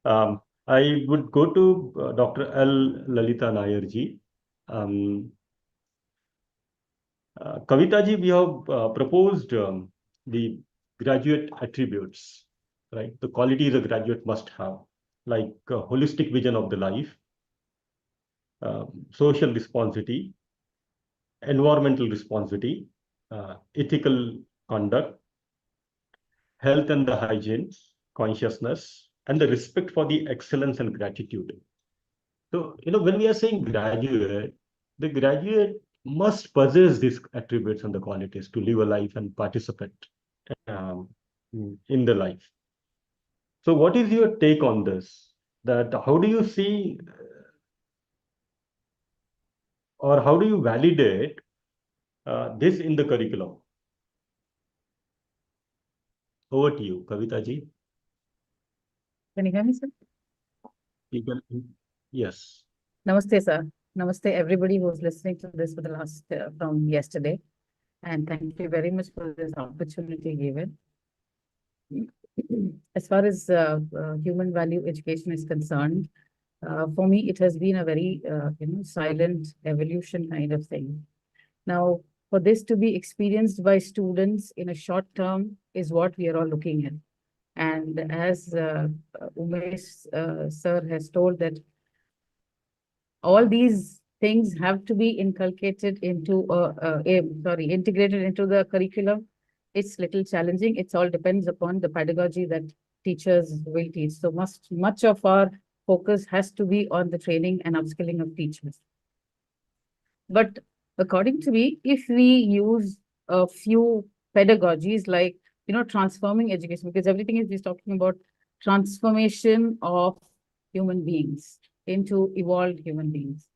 I would go to Dr. L. Lalita Nayarji. Kavita ji, we have proposed the graduate attributes, right? The qualities a graduate must have, like holistic vision of the life, social responsibility, environmental responsibility, ethical conduct, health and the hygiene, consciousness, and the respect for the excellence and gratitude. So, when we are saying graduate, the graduate must possess these attributes and the qualities to live a life and participate in the life. So what is your take on this? That how do you see or how do you validate this in the curriculum? Over to you, Kavita ji. Can you hear me, sir? Yes. Namaste, sir. Namaste, everybody who's listening to this for the last from yesterday. And thank you very much for this opportunity given. As far as human value education is concerned, for me, it has been a very, silent evolution kind of thing. Now, for this to be experienced by students in a short term is what we are all looking at. And as Umesh sir has told that all these things have to be inculcated into integrated into the curriculum. It's little challenging. It all depends upon the pedagogy that teachers will teach. So much of our focus has to be on the training and upskilling of teachers. But according to me, if we use a few pedagogies like, transforming education, because everything is talking about transformation of human beings into evolved human beings.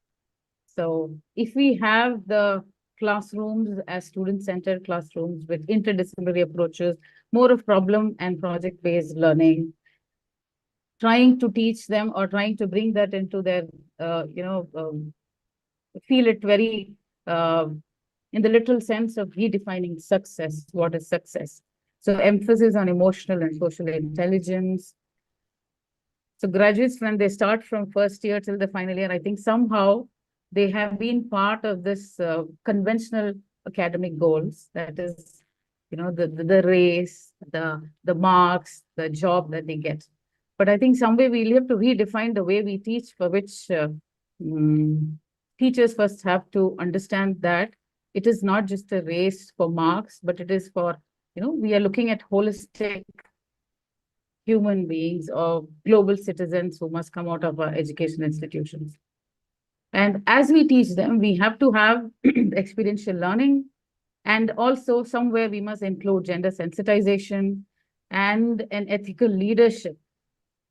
So if we have the classrooms as student-centered classrooms with interdisciplinary approaches, more of problem and project-based learning, trying to teach them or trying to bring that into their, feel it very in the literal sense of redefining success. What is success? So emphasis on emotional and social intelligence. So graduates, when they start from first year till the final year, I think somehow they have been part of this conventional academic goals. That is, the race, the marks, the job that they get. But I think somewhere we'll have to redefine the way we teach, for which teachers first have to understand that it is not just a race for marks, but it is for, we are looking at holistic human beings or global citizens who must come out of our education institutions. And as we teach them, we have to have experiential learning, and also somewhere we must include gender sensitization and an ethical leadership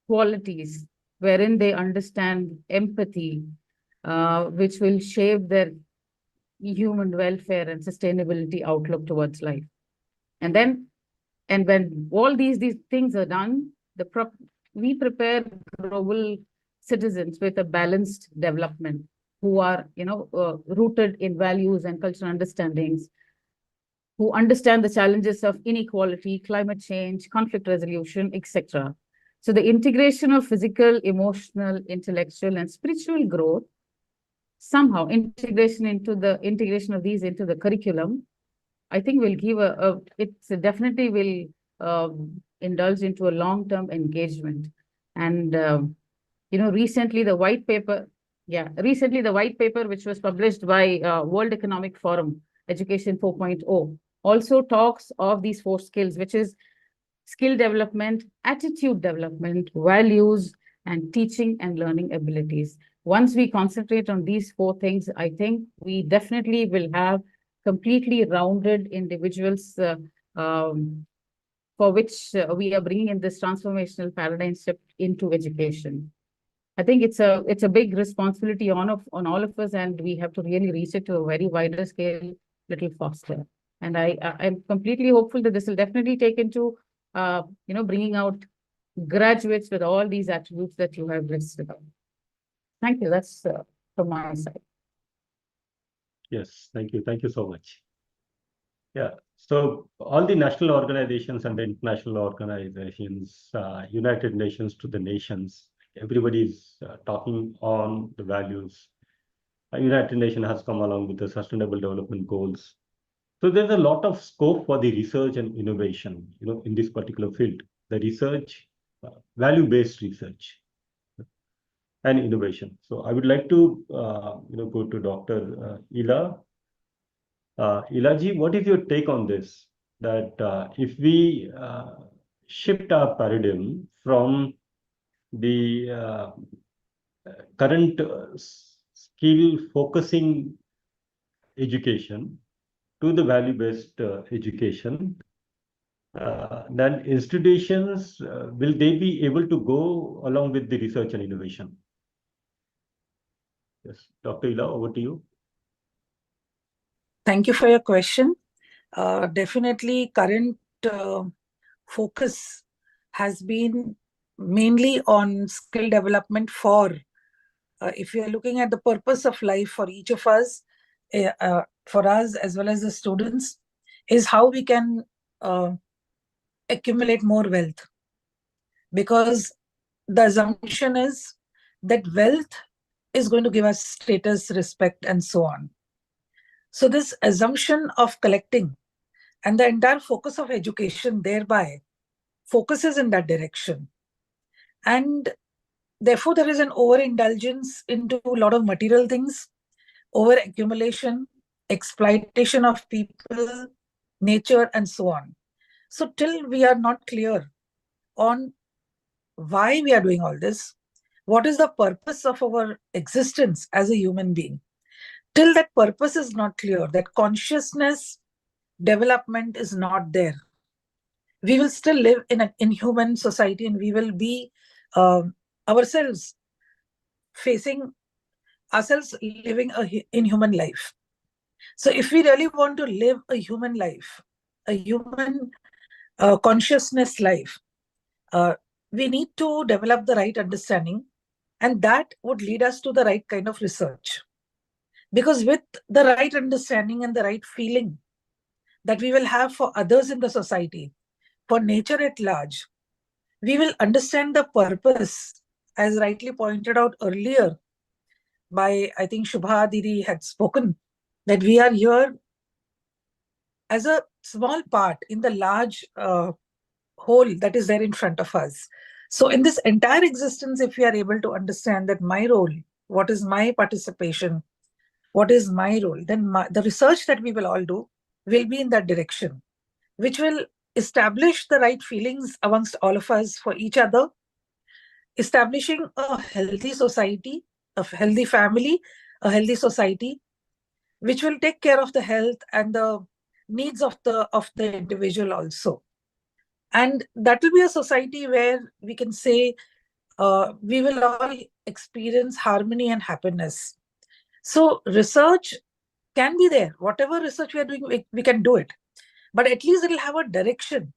qualities wherein they understand empathy, which will shape their human welfare and sustainability outlook towards life. And when all these things are done, we prepare global citizens with a balanced development, who are, rooted in values and cultural understandings, who understand the challenges of inequality, climate change, conflict resolution, etc. So the integration of physical, emotional, intellectual, and spiritual growth, somehow integration of these into the curriculum, I think will give it definitely will indulge into a long-term engagement. And recently the white paper which was published by World Economic Forum, Education 4.0, also talks of these 4 skills, which is skill development, attitude development, values, and teaching and learning abilities. Once we concentrate on these 4 things, I think we definitely will have completely rounded individuals for which we are bringing in this transformational paradigm shift into education. I think it's a big responsibility on all of us, and we have to really reach it to a very wider scale, little faster. And I'm completely hopeful that this will definitely take into bringing out graduates with all these attributes that you have listed out. Thank you. That's from my side. Yes, thank you. Thank you so much. Yeah, so all the national organizations and the international organizations, United Nations to the nations, everybody is talking on the values. United Nations has come along with the Sustainable Development Goals. So there's a lot of scope for the research and innovation, in this particular field. The research, value-based research and innovation. So I would like to, go to Dr. Ila. Ilaji, what is your take on this? That if we shift our paradigm from the current skill focusing education to the value-based education, then institutions, will they be able to go along with the research and innovation? Yes, Dr. Ila, over to you. Thank you for your question. Definitely current focus has been mainly on skill development for, if you are looking at the purpose of life for each of us, for us as well as the students, is how we can accumulate more wealth. Because the assumption is that wealth is going to give us status, respect, and so on. So this assumption of collecting and the entire focus of education thereby focuses in that direction. And therefore, there is an overindulgence into a lot of material things, over accumulation, exploitation of people, nature, and so on. So till we are not clear on why we are doing all this, what is the purpose of our existence as a human being, till that purpose is not clear, that consciousness development is not there, we will still live in an inhuman society, and we will be ourselves facing ourselves living a inhuman life. So if we really want to live a human life, a human consciousness life, we need to develop the right understanding, and that would lead us to the right kind of research. Because with the right understanding and the right feeling that we will have for others in the society, for nature at large, we will understand the purpose, as rightly pointed out earlier by, I think Shubha Didi had spoken, that we are here as a small part in the large whole that is there in front of us. So in this entire existence, if we are able to understand that my role, what is my participation, what is my role, then the research that we will all do will be in that direction, which will establish the right feelings amongst all of us for each other, establishing a healthy society, a healthy family, a healthy society, which will take care of the health and the needs of the individual also. And that will be a society where we can say we will all experience harmony and happiness. So research can be there. Whatever research we are doing, we can do it. But at least it will have a direction.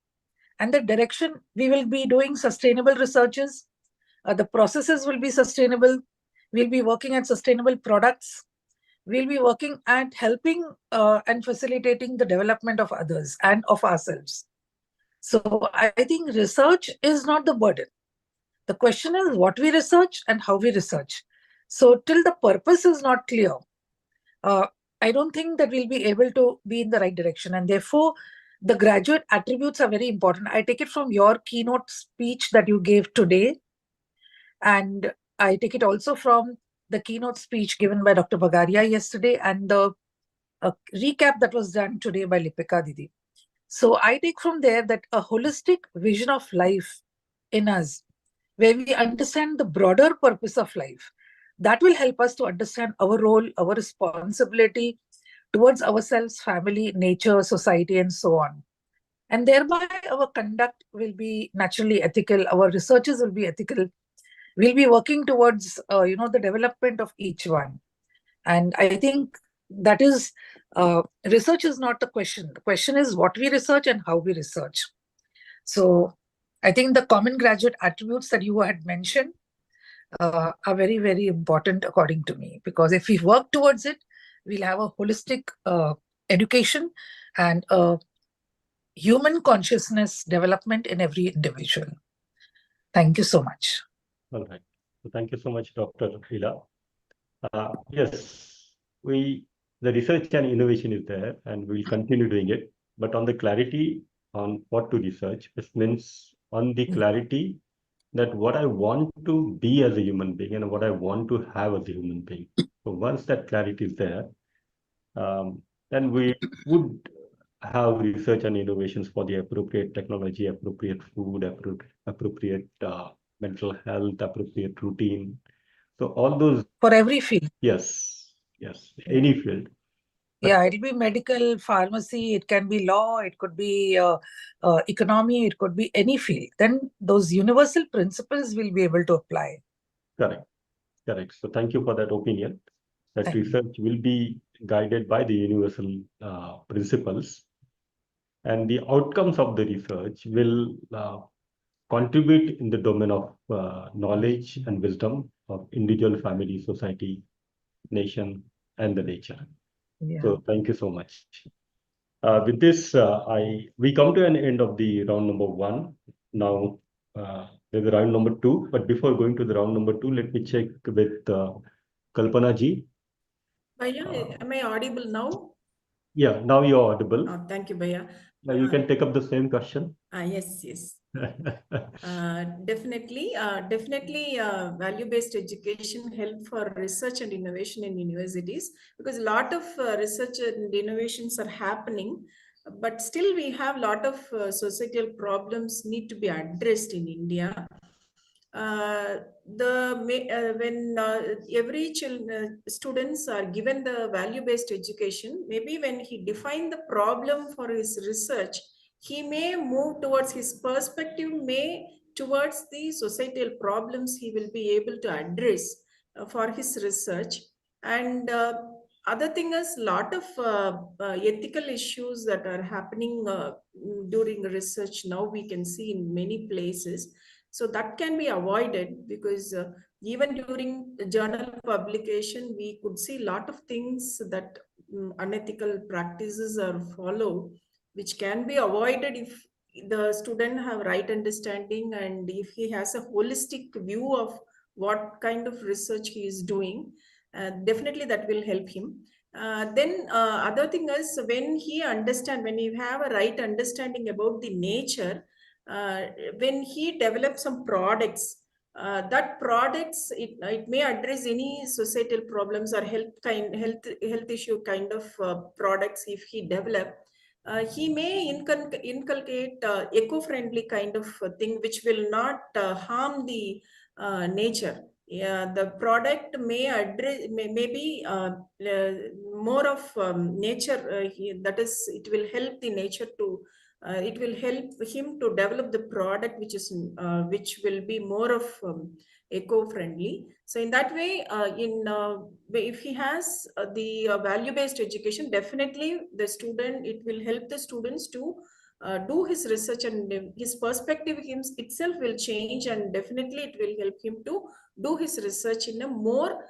And the direction, we will be doing sustainable researches. The processes will be sustainable. We'll be working at sustainable products. We'll be working at helping and facilitating the development of others and of ourselves. So I think research is not the burden. The question is what we research and how we research. So till the purpose is not clear, I don't think that we'll be able to be in the right direction. And therefore, the graduate attributes are very important. I take it from your keynote speech that you gave today. And I take it also from the keynote speech given by Dr. Bagaria yesterday and the recap that was done today by Lipika Didi. So I take from there that a holistic vision of life in us, where we understand the broader purpose of life, that will help us to understand our role, our responsibility towards ourselves, family, nature, society, and so on. And thereby our conduct will be naturally ethical, our researches will be ethical. We'll be working towards the development of each one. And I think that is research is not the question. The question is what we research and how we research. So I think the common graduate attributes that you had mentioned are very, very important according to me, because if we work towards it, we'll have a holistic education and a human consciousness development in every individual. Thank you so much. All right. So thank you so much, Dr. Hila. Yes, the research and innovation is there, and we'll continue doing it. But on the clarity on what to research, it means on the clarity that what I want to be as a human being and what I want to have as a human being. So once that clarity is there, then we would have research and innovations for the appropriate technology, appropriate food, appropriate mental health, appropriate routine. So all those for every field. Yes, any field. Yeah, it'll be medical, pharmacy, it can be law, it could be economy, it could be any field. Then those universal principles will be able to apply. Correct. So thank you for that opinion. That research will be guided by the universal principles, and the outcomes of the research will contribute in the domain of knowledge and wisdom of individual, family, society, nation, and the nature. Yeah. So thank you so much. With this, we come to an end of the round number 1. Now there's the round number 2. But before going to the round number 2, let me check with Kalpana ji. Bhaiya, am I audible now? Yeah, now you're audible. Thank you, Bhaiya. Now you can take up the same question. Yes. Definitely, value-based education help for research and innovation in universities, because a lot of research and innovations are happening, but still we have a lot of societal problems need to be addressed in India. When every students are given the value-based education, maybe when he define the problem for his research, he may move towards his perspective, may towards the societal problems he will be able to address for his research. And other thing is lot of ethical issues that are happening during research now we can see in many places. So that can be avoided, because even during journal publication, we could see a lot of things that unethical practices are followed, which can be avoided if the student have right understanding and if he has a holistic view of what kind of research he is doing. Definitely that will help him. Then other thing is when he have a right understanding about the nature, when he develops some products, that products it may address any societal problems or health issue kind of products. If he develop, he may inculcate eco-friendly kind of thing which will not harm the nature. Yeah, the product may address maybe more of nature. That is, it will help the nature to. It will help him to develop the product which will be more of eco-friendly. So in that way, if he has the value-based education, definitely it will help the students to do his research, and his perspective itself will change, and definitely it will help him to do his research in a more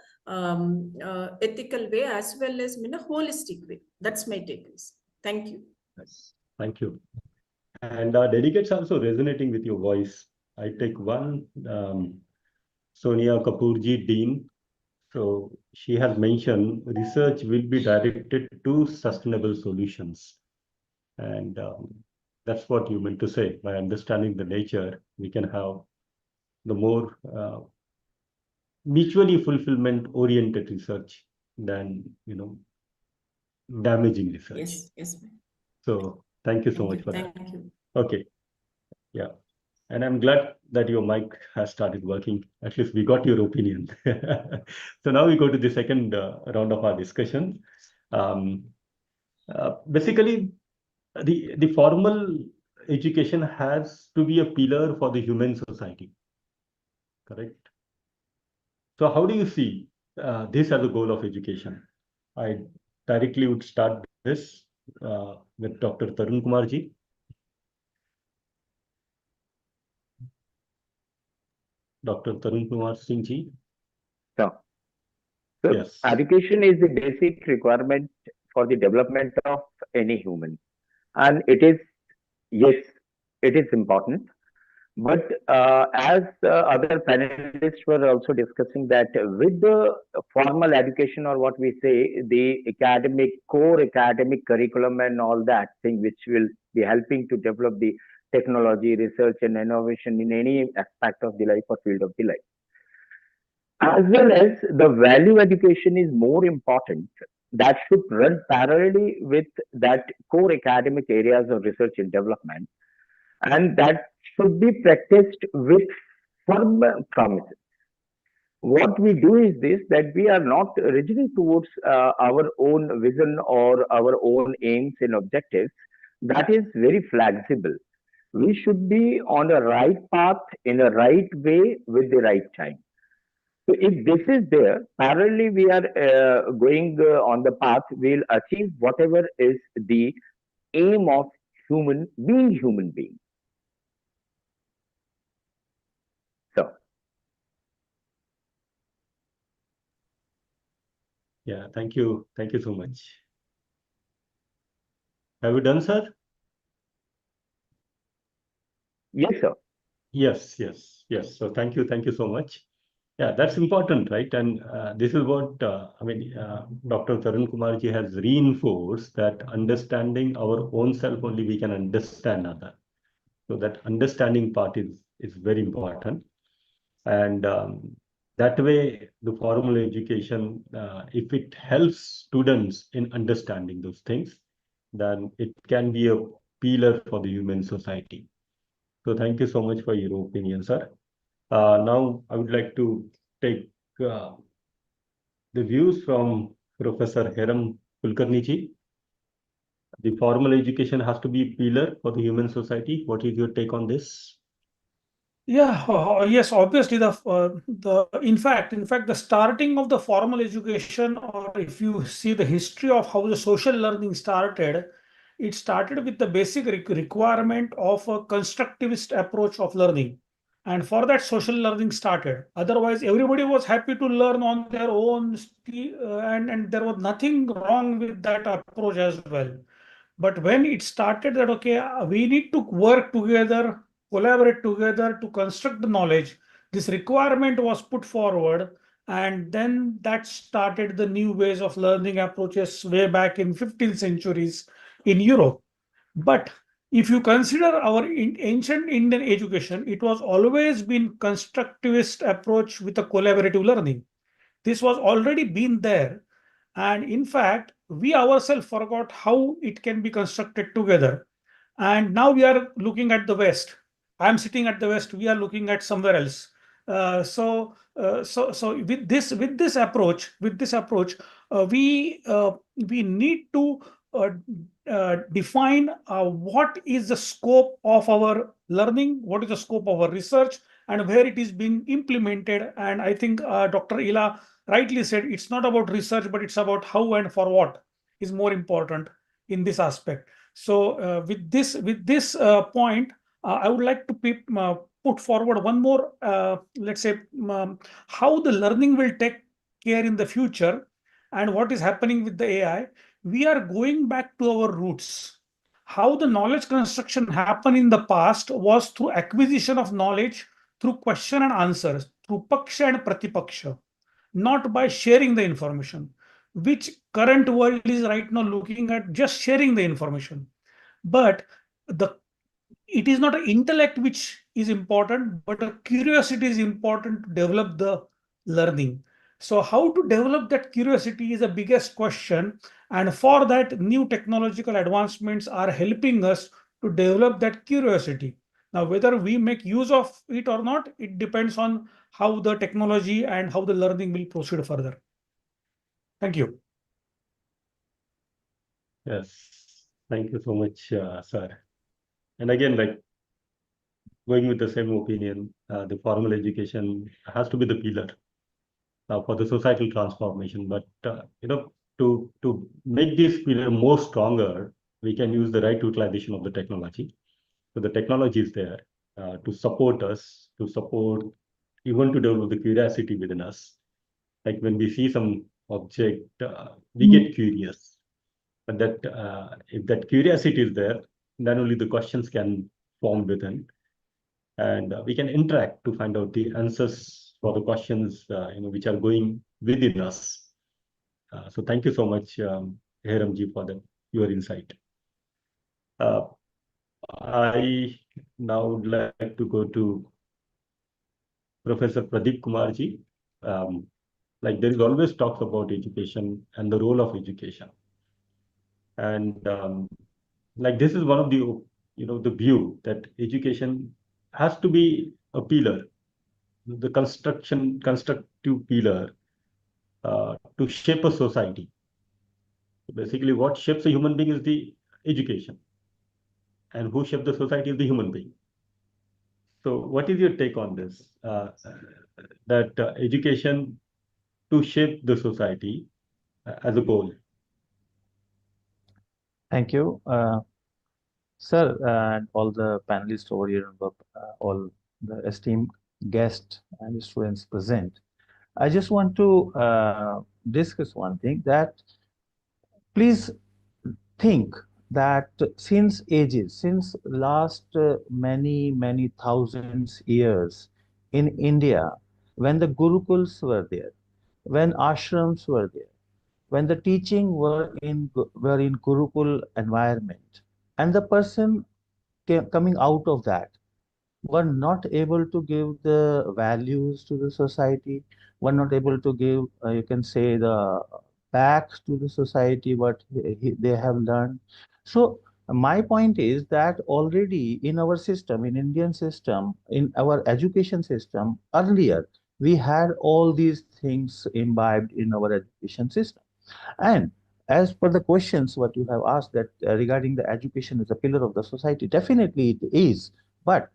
ethical way as well as in a holistic way. That's my takeaways. Thank you. Yes, thank you. And delegates also resonating with your voice. I take one, Sonia Kapoorji, Dean. So she has mentioned research will be directed to sustainable solutions. And that's what you meant to say. By understanding the nature, we can have the more mutually fulfillment oriented research than, damaging research. Yes. So thank you so much for that. Thank you. Okay. Yeah. And I'm glad that your mic has started working. At least we got your opinion. So now we go to the second round of our discussion. Basically, the formal education has to be a pillar for the human society. Correct? So how do you see this as a goal of education? I directly would start this with Dr. Tarun Kumarji. Dr. Tarun Kumar Singh ji. So Yes. education is the basic requirement for the development of any human. And it is, yes, it is important. But as other panelists were also discussing that with the formal education, or what we say, the core academic curriculum and all that thing, which will be helping to develop the technology, research and innovation in any aspect of the life or field of the life. As well as the value education is more important, that should run parallelly with that core academic areas of research and development, and that should be practiced with firm promises. What we do is this, that we are not rigid towards our own vision or our own aims and objectives. That is very flexible. We should be on the right path in the right way with the right time. So if this is there, parallelly we are going on the path, we'll achieve whatever is the aim of human being. So. Yeah, thank you. Thank you so much. Have you done, sir? Yes, sir. Yes. So thank you so much. Yeah, that's important, right? And this is what Dr. Tarun Kumarji has reinforced, that understanding our own self only we can understand other. So that understanding part is very important. And that way, the formal education, if it helps students in understanding those things, then it can be a pillar for the human society. So thank you so much for your opinion, sir. Now I would like to take the views from Professor Heram Kulkarni ji. The formal education has to be a pillar for the human society. What is your take on this? Yeah, yes, obviously in fact the starting of the formal education, or if you see the history of how the social learning started, it started with the basic requirement of a constructivist approach of learning. And for that, social learning started. Otherwise, everybody was happy to learn on their own, and there was nothing wrong with that approach as well. But when it started that, okay, we need to work together, collaborate together to construct the knowledge, this requirement was put forward. And then that started the new ways of learning approaches way back in 15th centuries in Europe. But if you consider our ancient Indian education, it was always been constructivist approach with a collaborative learning. This was already been there. And in fact, we ourselves forgot how it can be constructed together. And now we are looking at the West. I'm sitting at the West. We are looking at somewhere else. So with this approach, we need to define what is the scope of our learning, what is the scope of our research, and where it is being implemented. And I think Dr. Ila rightly said, it's not about research, but it's about how and for what is more important in this aspect. So with this point, I would like to put forward one more, let's say, how the learning will take care in the future and what is happening with the AI. We are going back to our roots. How the knowledge construction happened in the past was through acquisition of knowledge, through question and answers, through paksha and pratipaksha, not by sharing the information, which current world is right now looking at just sharing the information. But the it is not an intellect which is important, but a curiosity is important to develop the learning. So how to develop that curiosity is the biggest question. And for that, new technological advancements are helping us to develop that curiosity. Now, whether we make use of it or not, it depends on how the technology and how the learning will proceed further. Thank you. Yes, thank you so much, sir. And again, like going with the same opinion, the formal education has to be the pillar for the societal transformation. But to make this pillar more stronger, we can use the right utilization of the technology. So the technology is there to support us, to support even to develop the curiosity within us. Like when we see some object, we get curious. But that if that curiosity is there, then only the questions can form within, and we can interact to find out the answers for the questions which are going within us. So thank you so much, Heramji, for your insight. I now would like to go to Professor Pradeep Kumarji. Like there is always talks about education and the role of education, and like this is one of the the view that education has to be a pillar, the constructive pillar to shape a society. Basically, what shapes a human being is the education, and who shapes the society is the human being. So, what is your take on this? That education to shape the society as a goal. Thank you, sir, and all the panelists over here, and all the esteemed guests and students present. I just want to discuss one thing, that please think that since ages, since last many thousands years in India, when the gurukuls were there, when ashrams were there, when the teaching were in gurukul environment, and the person coming out of that were not able to give the values to the society, were not able to give, you can say, the back to the society what they have learned. So my point is that already in our system, in Indian system, in our education system, earlier, we had all these things imbibed in our education system. And as per the questions what you have asked, that regarding the education is a pillar of the society, definitely it is. But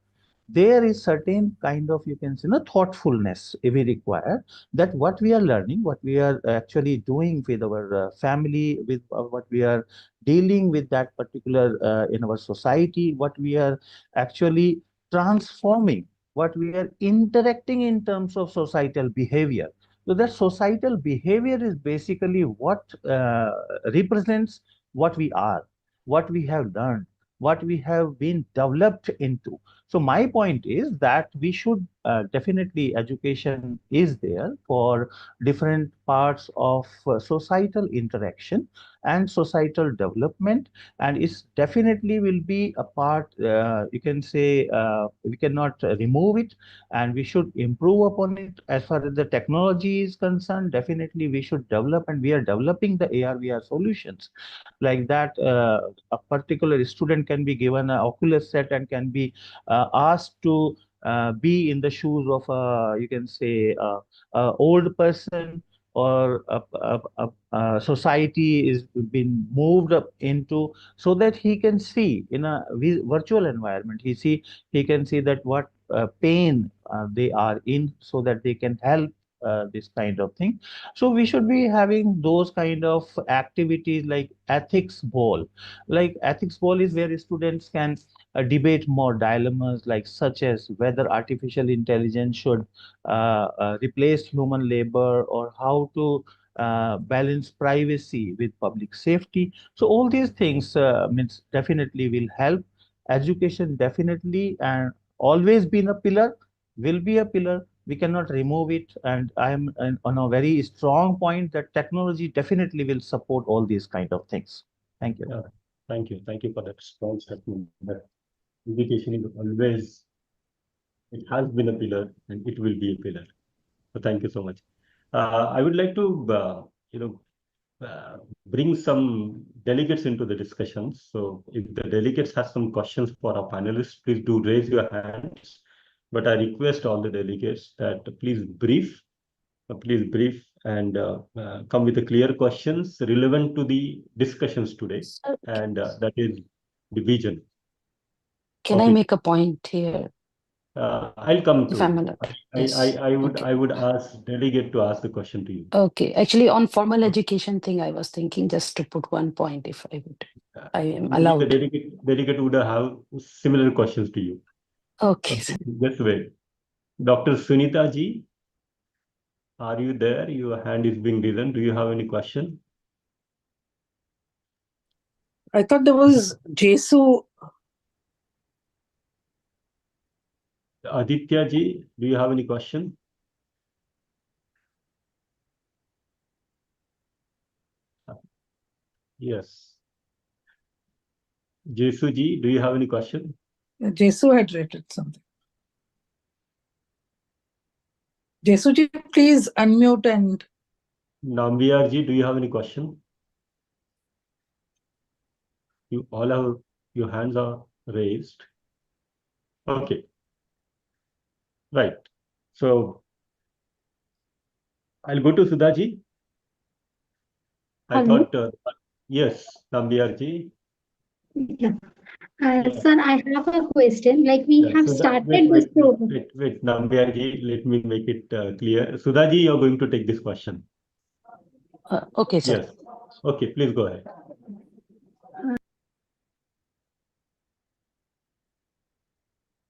there is certain kind of, you can say, thoughtfulness we require, that what we are learning, what we are actually doing with our family, with what we are dealing with that particular in our society, what we are actually transforming, what we are interacting in terms of societal behavior. So that societal behavior is basically what represents what we are, what we have learned, what we have been developed into. So my point is that we should definitely, education is there for different parts of societal interaction and societal development, and it's definitely will be a part, you can say, we cannot remove it, and we should improve upon it. As far as the technology is concerned, definitely we should develop, and we are developing the AR/VR solutions like that. A particular student can be given an Oculus set and can be asked to be in the shoes of a, you can say, a old person, or a society is been moved up into, so that he can see in a virtual environment, he can see that what pain they are in, so that they can help this kind of thing. So we should be having those kind of activities like ethics ball. Like ethics ball is where students can debate more dilemmas, like such as whether artificial intelligence should replace human labor, or how to balance privacy with public safety. So all these things means definitely will help. Education definitely and always been a pillar, will be a pillar. We cannot remove it. And I am on a very strong point that technology definitely will support all these kind of things. Thank you. Yeah, thank you. Thank you for that strong statement. That education is always, it has been a pillar and it will be a pillar. So thank you so much. I would like to, bring some delegates into the discussions. So if the delegates have some questions for our panelists, please do raise your hands. But I request all the delegates that please brief and come with the clear questions relevant to the discussions today. Sir, And that is the vision. can I Okay. make a point here, I'll come if to I'm it. allowed? Yes. Okay. I would ask delegate to ask the question to you. Okay. Actually, on formal education thing, I was thinking just to put one point, if I am Maybe the allowed. delegate would have similar questions to you. Okay, Okay, sir. just wait. Dr. Sunita ji, are you there? Your hand is being risen. Do you have any question? I thought there was Jesu. Aditya ji, do you have any question? Yes. Jesu ji, do you have any question? Jesu had rated something. Jesu ji, please unmute and. Nambiar ji, do you have any question? You all have your hands are raised. Okay. Right. So I'll go to Sudhaji. I Hello. thought, yes, Nambiar ji. Yeah. Yeah. Sir, I have a question. Like we Yeah, have started this program. wait, Nambiar ji, let me make it clear. Sudhaji, you're going to take this question. Okay, sir. Yes. Okay, please go ahead.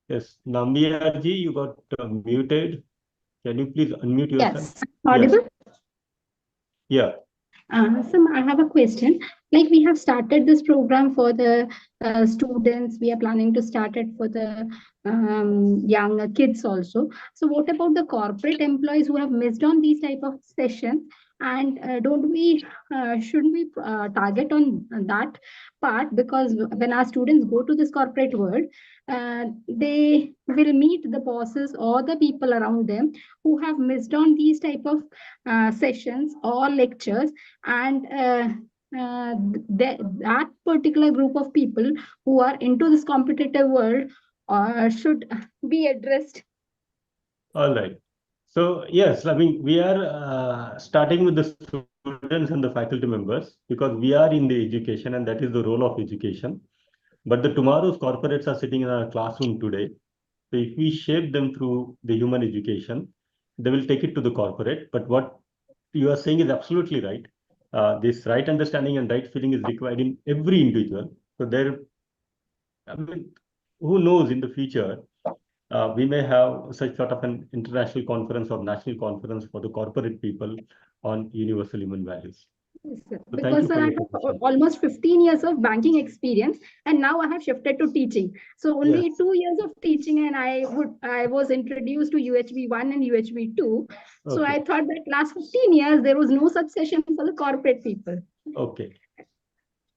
Yes, Nambiar ji, you got muted. Can you please unmute yourself? Yes. Audible? Yeah. So I have a question. Like we have started this program for the students. We are planning to start it for the young kids also. So what about the corporate employees who have missed on these type of sessions? And shouldn't we target on that part? Because when our students go to this corporate world, they will meet the bosses or the people around them who have missed on these type of sessions or lectures, and that particular group of people who are into this competitive world should be addressed. All right. So yes, I mean, we are starting with the students and the faculty members because we are in the education and that is the role of education. But the tomorrow's corporates are sitting in a classroom today. So if we shape them through the human education, they will take it to the corporate. But what you are saying is absolutely right. This right understanding and right feeling is required in every individual. So there, I mean, who knows in the future, we may have such sort of an international conference or national conference for the corporate people on universal human values. Yes, sir. So thank Because you for I your have suggestion. almost 15 years of banking experience, and now I have shifted to teaching. So only Yes. 2 years of teaching, and I was introduced to UHV 1 and UHV 2. So Okay. I thought that last 15 years there was no such session for the corporate people. Okay.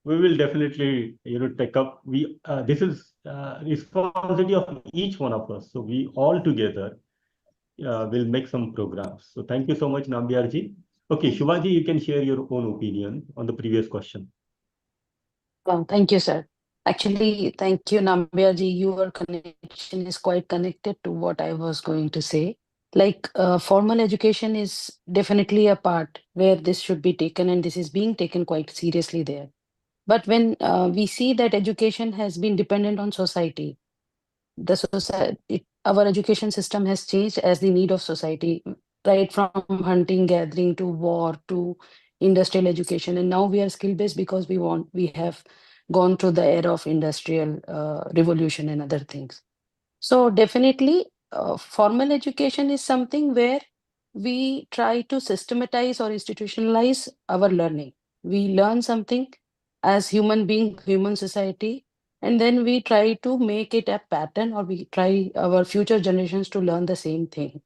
We will definitely, take up. This is responsibility of each one of us. So we all together will make some programs. So thank you so much, Nambiar ji. Okay, Shubhaji, you can share your own opinion on the previous question. Thank you, sir. Actually, thank you, Nambia ji. Your connection is quite connected to what I was going to say. Like, formal education is definitely a part where this should be taken, and this is being taken quite seriously there. But when we see that education has been dependent on society, our education system has changed as the need of society. right from hunting, gathering to war to industrial education. And now we are skill-based because we have gone through the era of industrial revolution and other things. So definitely, formal education is something where we try to systematize or institutionalize our learning. We learn something as human being, human society, and then we try to make it a pattern, or we try our future generations to learn the same thing.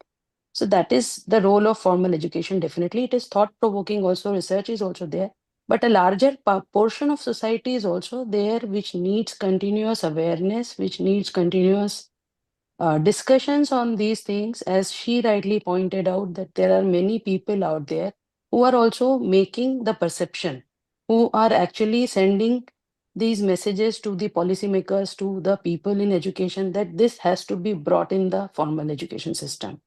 So that is the role of formal education. Definitely, it is thought-provoking also, research is also there, but a larger portion of society is also there, which needs continuous awareness, which needs continuous discussions on these things. As she rightly pointed out, that there are many people out there who are also making the perception, who are actually sending these messages to the policymakers, to the people in education, that this has to be brought in the formal education system.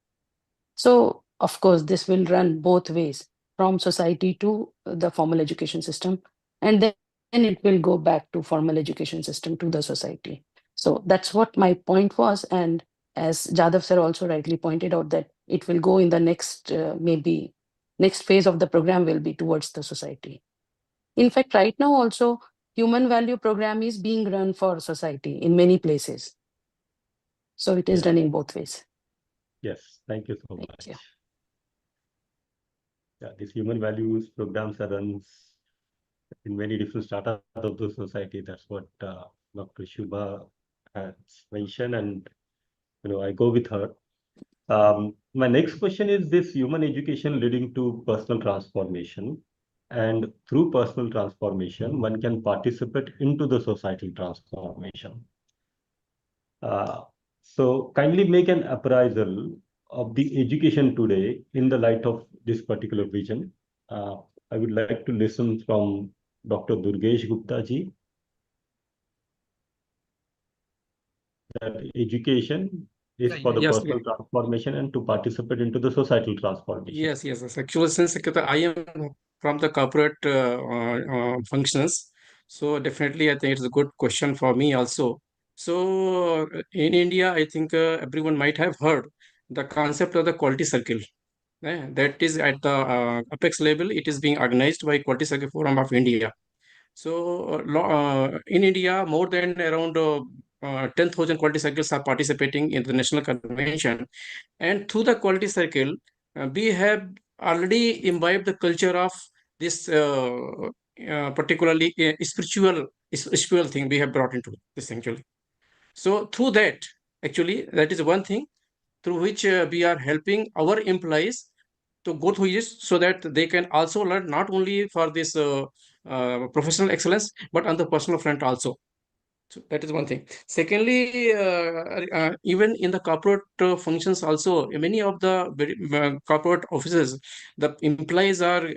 So, of course, this will run both ways, from society to the formal education system, and then it will go back to formal education system to the society. So that's what my point was. And as Jadhav sir also rightly pointed out, that it will go in the next, maybe next phase of the program will be towards the society. In fact, right now also, human value program is being run for society in many places. So it is running both ways. Yes, thank you so Thank much. you. Yeah, these human values programs are run in many different strata of the society. That's what Dr. Shubha has mentioned, and I go with her. My next question is this human education leading to personal transformation, and through personal transformation, one can participate into the societal transformation. Uh, so kindly make an appraisal of the education today in the light of this particular vision. I would like to listen from Dr. Durgesh Gupta ji, that education is for the Yes, personal transformation and to participate into the societal transformation. yes. Actually, since I am from the corporate functions, so definitely I think it's a good question for me also. So in India, I think everyone might have heard the concept of the quality circle. That is at the apex level. It is being organized by Quality Circle Forum of India. So in India, more than around 10,000 quality circles are participating in the national convention. And through the quality circle, we have already imbibed the culture of this particularly spiritual thing we have brought into this actually. So through that, actually, that is one thing through which we are helping our employees to go through this, so that they can also learn not only for this professional excellence, but on the personal front also. So that is one thing. Secondly, even in the corporate functions also, many of the corporate offices, the employees are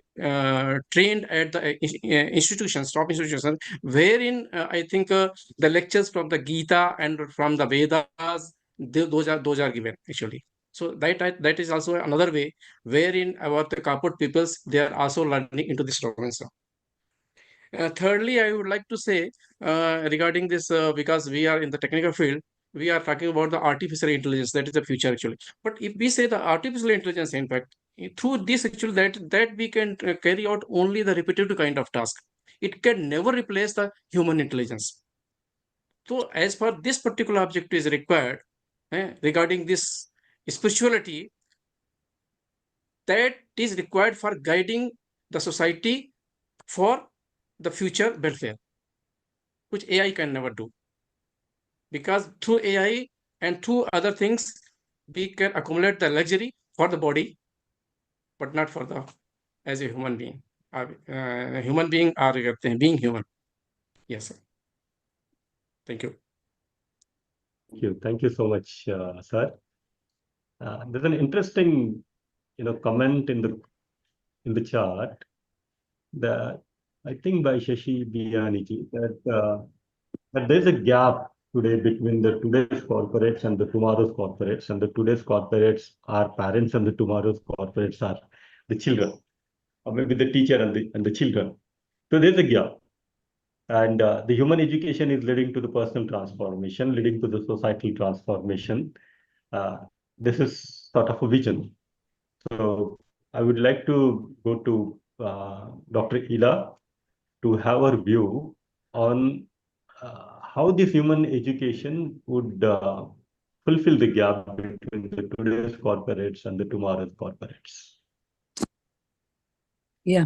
trained at the institutions, top institutions, wherein I think the lectures from the Gita and from the Vedas, those are given actually. So that is also another way wherein our the corporate peoples, they are also learning into this domain. Thirdly, I would like to say regarding this, because we are in the technical field, we are talking about the artificial intelligence. That is the future actually. But if we say the artificial intelligence, in fact, through this actually, that we can carry out only the repetitive kind of task. It can never replace the human intelligence. So as for this particular objective is required, regarding this spirituality, that is required for guiding the society for the future welfare, which AI can never do. Because through AI and through other things, we can accumulate the luxury for the body, but not for the as a human being. Human being are being human. Yes, sir. Thank you. Thank you so much, sir. There's an interesting, comment in the chart that I think by Shashi Biyaniji that there's a gap today between the today's corporates and the tomorrow's corporates, and the today's corporates are parents and the tomorrow's corporates are the children, or maybe the teacher and the children. So there's a gap. And the human education is leading to the personal transformation, leading to the societal transformation. This is sort of a vision. So I would like to go to Dr. Ila to have her view on how this human education would fulfill the gap between the today's corporates and the tomorrow's corporates. Yeah.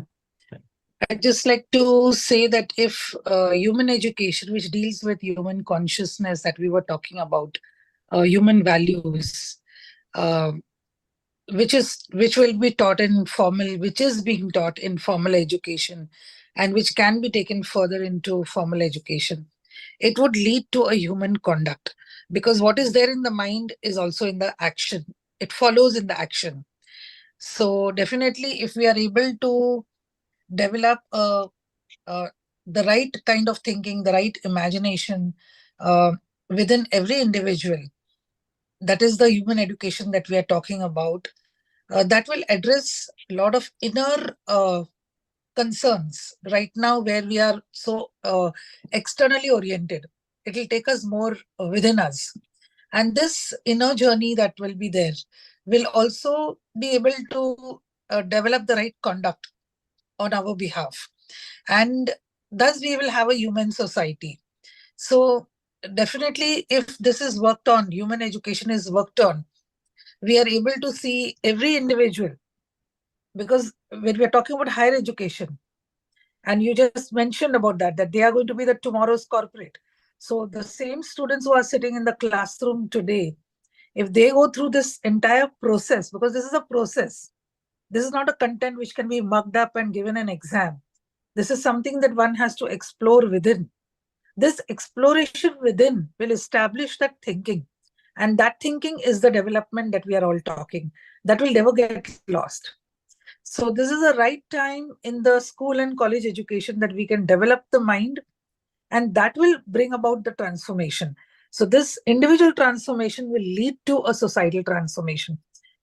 I'd just like to say that if human education, which deals with human consciousness that we were talking about, human values, which will be taught in formal, which is being taught in formal education, and which can be taken further into formal education, it would lead to a human conduct, because what is there in the mind is also in the action. It follows in the action. So definitely, if we are able to develop the right kind of thinking, the right imagination within every individual, that is the human education that we are talking about, that will address a lot of inner concerns right now, where we are so externally oriented. It will take us more within us. And this inner journey that will be there will also be able to develop the right conduct on our behalf. And thus we will have a human society. So definitely, if this is worked on, human education is worked on, we are able to see every individual. Because when we are talking about higher education, and you just mentioned about that they are going to be the tomorrow's corporate. So the same students who are sitting in the classroom today, if they go through this entire process, because this is a process, this is not a content which can be mugged up and given an exam. This is something that one has to explore within. This exploration within will establish that thinking. And that thinking is the development that we are all talking. That will never get lost. So this is the right time in the school and college education that we can develop the mind, and that will bring about the transformation. So this individual transformation will lead to a societal transformation,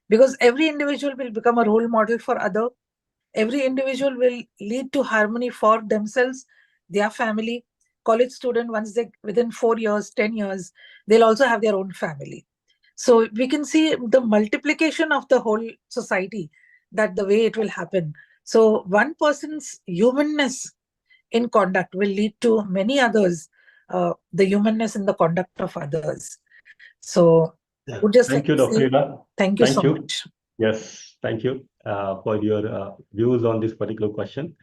because every individual will become a role model for other. Every individual will lead to harmony for themselves, their family. College student, once they within 4 years, 10 years, they'll also have their own family. So we can see the multiplication of the whole society, that the way it will happen. So one person's humanness in conduct will lead to many others, the humanness in the conduct of others. So I would just Thank like you, to Dr. say Ila. thank you Thank so you. much. Yes, thank you for your views on this particular question.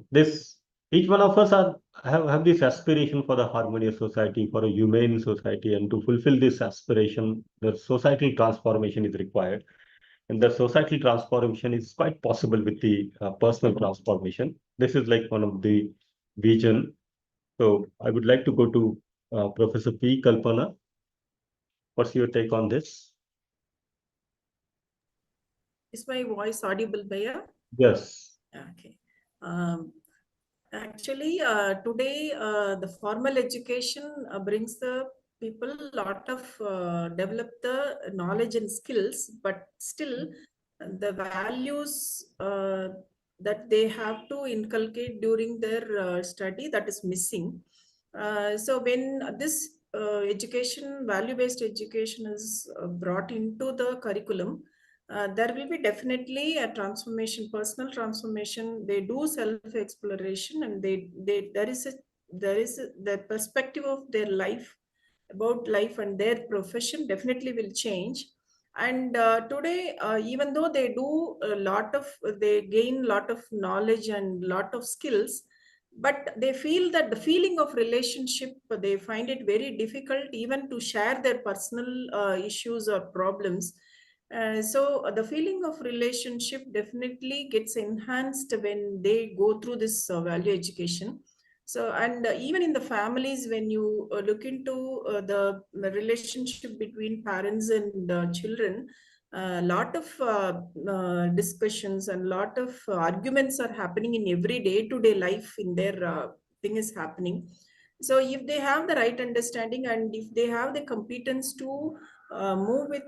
This each one of us have this aspiration for the harmonious society, for a humane society, and to fulfill this aspiration, the societal transformation is required. And the societal transformation is quite possible with the personal transformation. This is like one of the vision. So I would like to go to Professor P. Kalpana. What's your take on this? Is my voice audible, Bhaiya? Yes. Okay. Actually, today the formal education brings the people a lot of develop the knowledge and skills, but still the values that they have to inculcate during their study, that is missing. So when this education, value-based education is brought into the curriculum, there will be definitely a transformation, personal transformation. They do self-exploration, and there is the perspective of their life, about life and their profession definitely will change. And today, even though they do a lot of, they gain a lot of knowledge and lot of skills, but they feel that the feeling of relationship, they find it very difficult even to share their personal issues or problems. So the feeling of relationship definitely gets enhanced when they go through this value education. So, and even in the families, when you look into the relationship between parents and children, a lot of discussions and lot of arguments are happening in every day-to-day life in their thing is happening. So if they have the right understanding, and if they have the competence to move with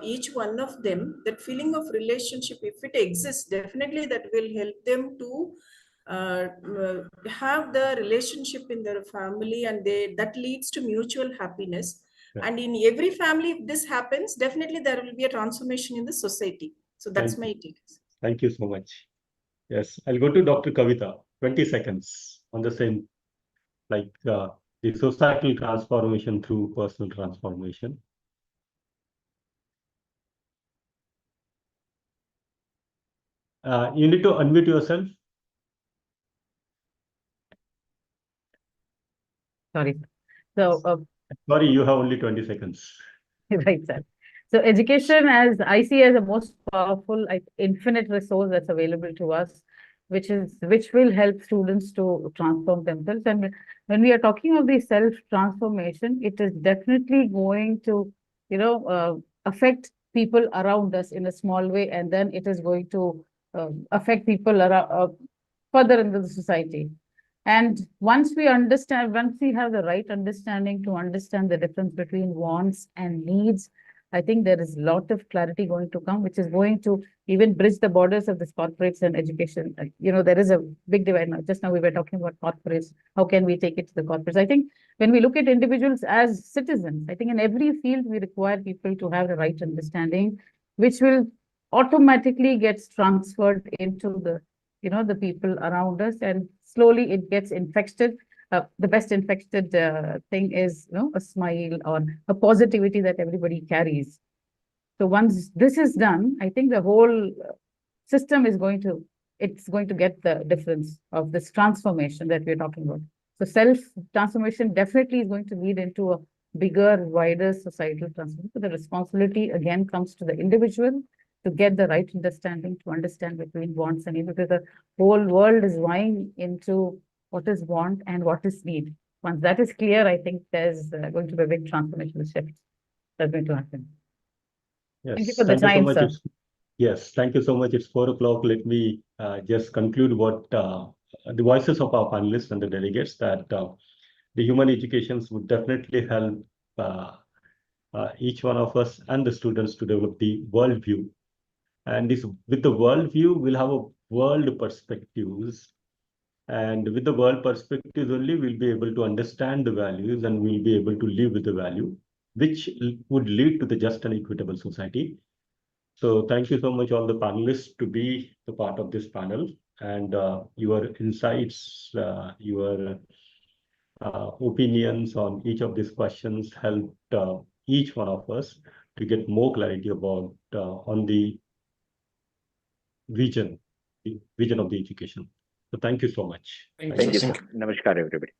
each one of them, that feeling of relationship, if it exists, definitely that will help them to have the relationship in their family, and that leads to mutual happiness. And in every family, if this happens, definitely there will be a transformation in the society. So that's my take. Thank you so much. Yes, I'll go to Dr. Kavita. 20 seconds on the same, like the societal transformation through personal transformation. You need to unmute yourself. Sorry. So, sorry, you have only 20 seconds. Right, sir. So education, as I see, as the most powerful, infinite resource that's available to us, which will help students to transform themselves. And when we are talking of the self-transformation, it is definitely going to, affect people around us in a small way, and then it is going to affect people around, further into the society. And once we have the right understanding to understand the difference between wants and needs, I think there is a lot of clarity going to come, which is going to even bridge the borders of this corporates and education. There is a big divide now. Just now we were talking about corporates. How can we take it to the corporates? I think when we look at individuals as citizens, I think in every field we require people to have the right understanding, which will automatically get transferred into the people around us, and slowly it gets infected. The best infected thing is, a smile or a positivity that everybody carries. So once this is done, I think the whole system is going to get the difference of this transformation that we're talking about. So self-transformation definitely is going to lead into a bigger, wider societal transformation. So the responsibility again comes to the individual to get the right understanding, to understand between wants and needs, because the whole world is vying into what is want and what is need. Once that is clear, I think there's going to be a big transformational shift that's going to happen. Yes, thank you for the time, sir. Yes, thank you so much. It's 4 o'clock. Let me just conclude what the voices of our panelists and the delegates, that the human educations would definitely help each one of us and the students to develop the worldview. And with the worldview, we'll have a world perspectives. And with the world perspectives only, we'll be able to understand the values, and we'll be able to live with the value, which would lead to the just and equitable society. So thank you so much, all the panelists, to be the part of this panel, and your insights, your opinions on each of these questions helped each one of us to get more clarity about on the vision of the education. So thank you so much. Thank you, sir. Namaskar, everybody.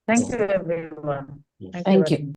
Thank you, everyone. Yes. Thank you.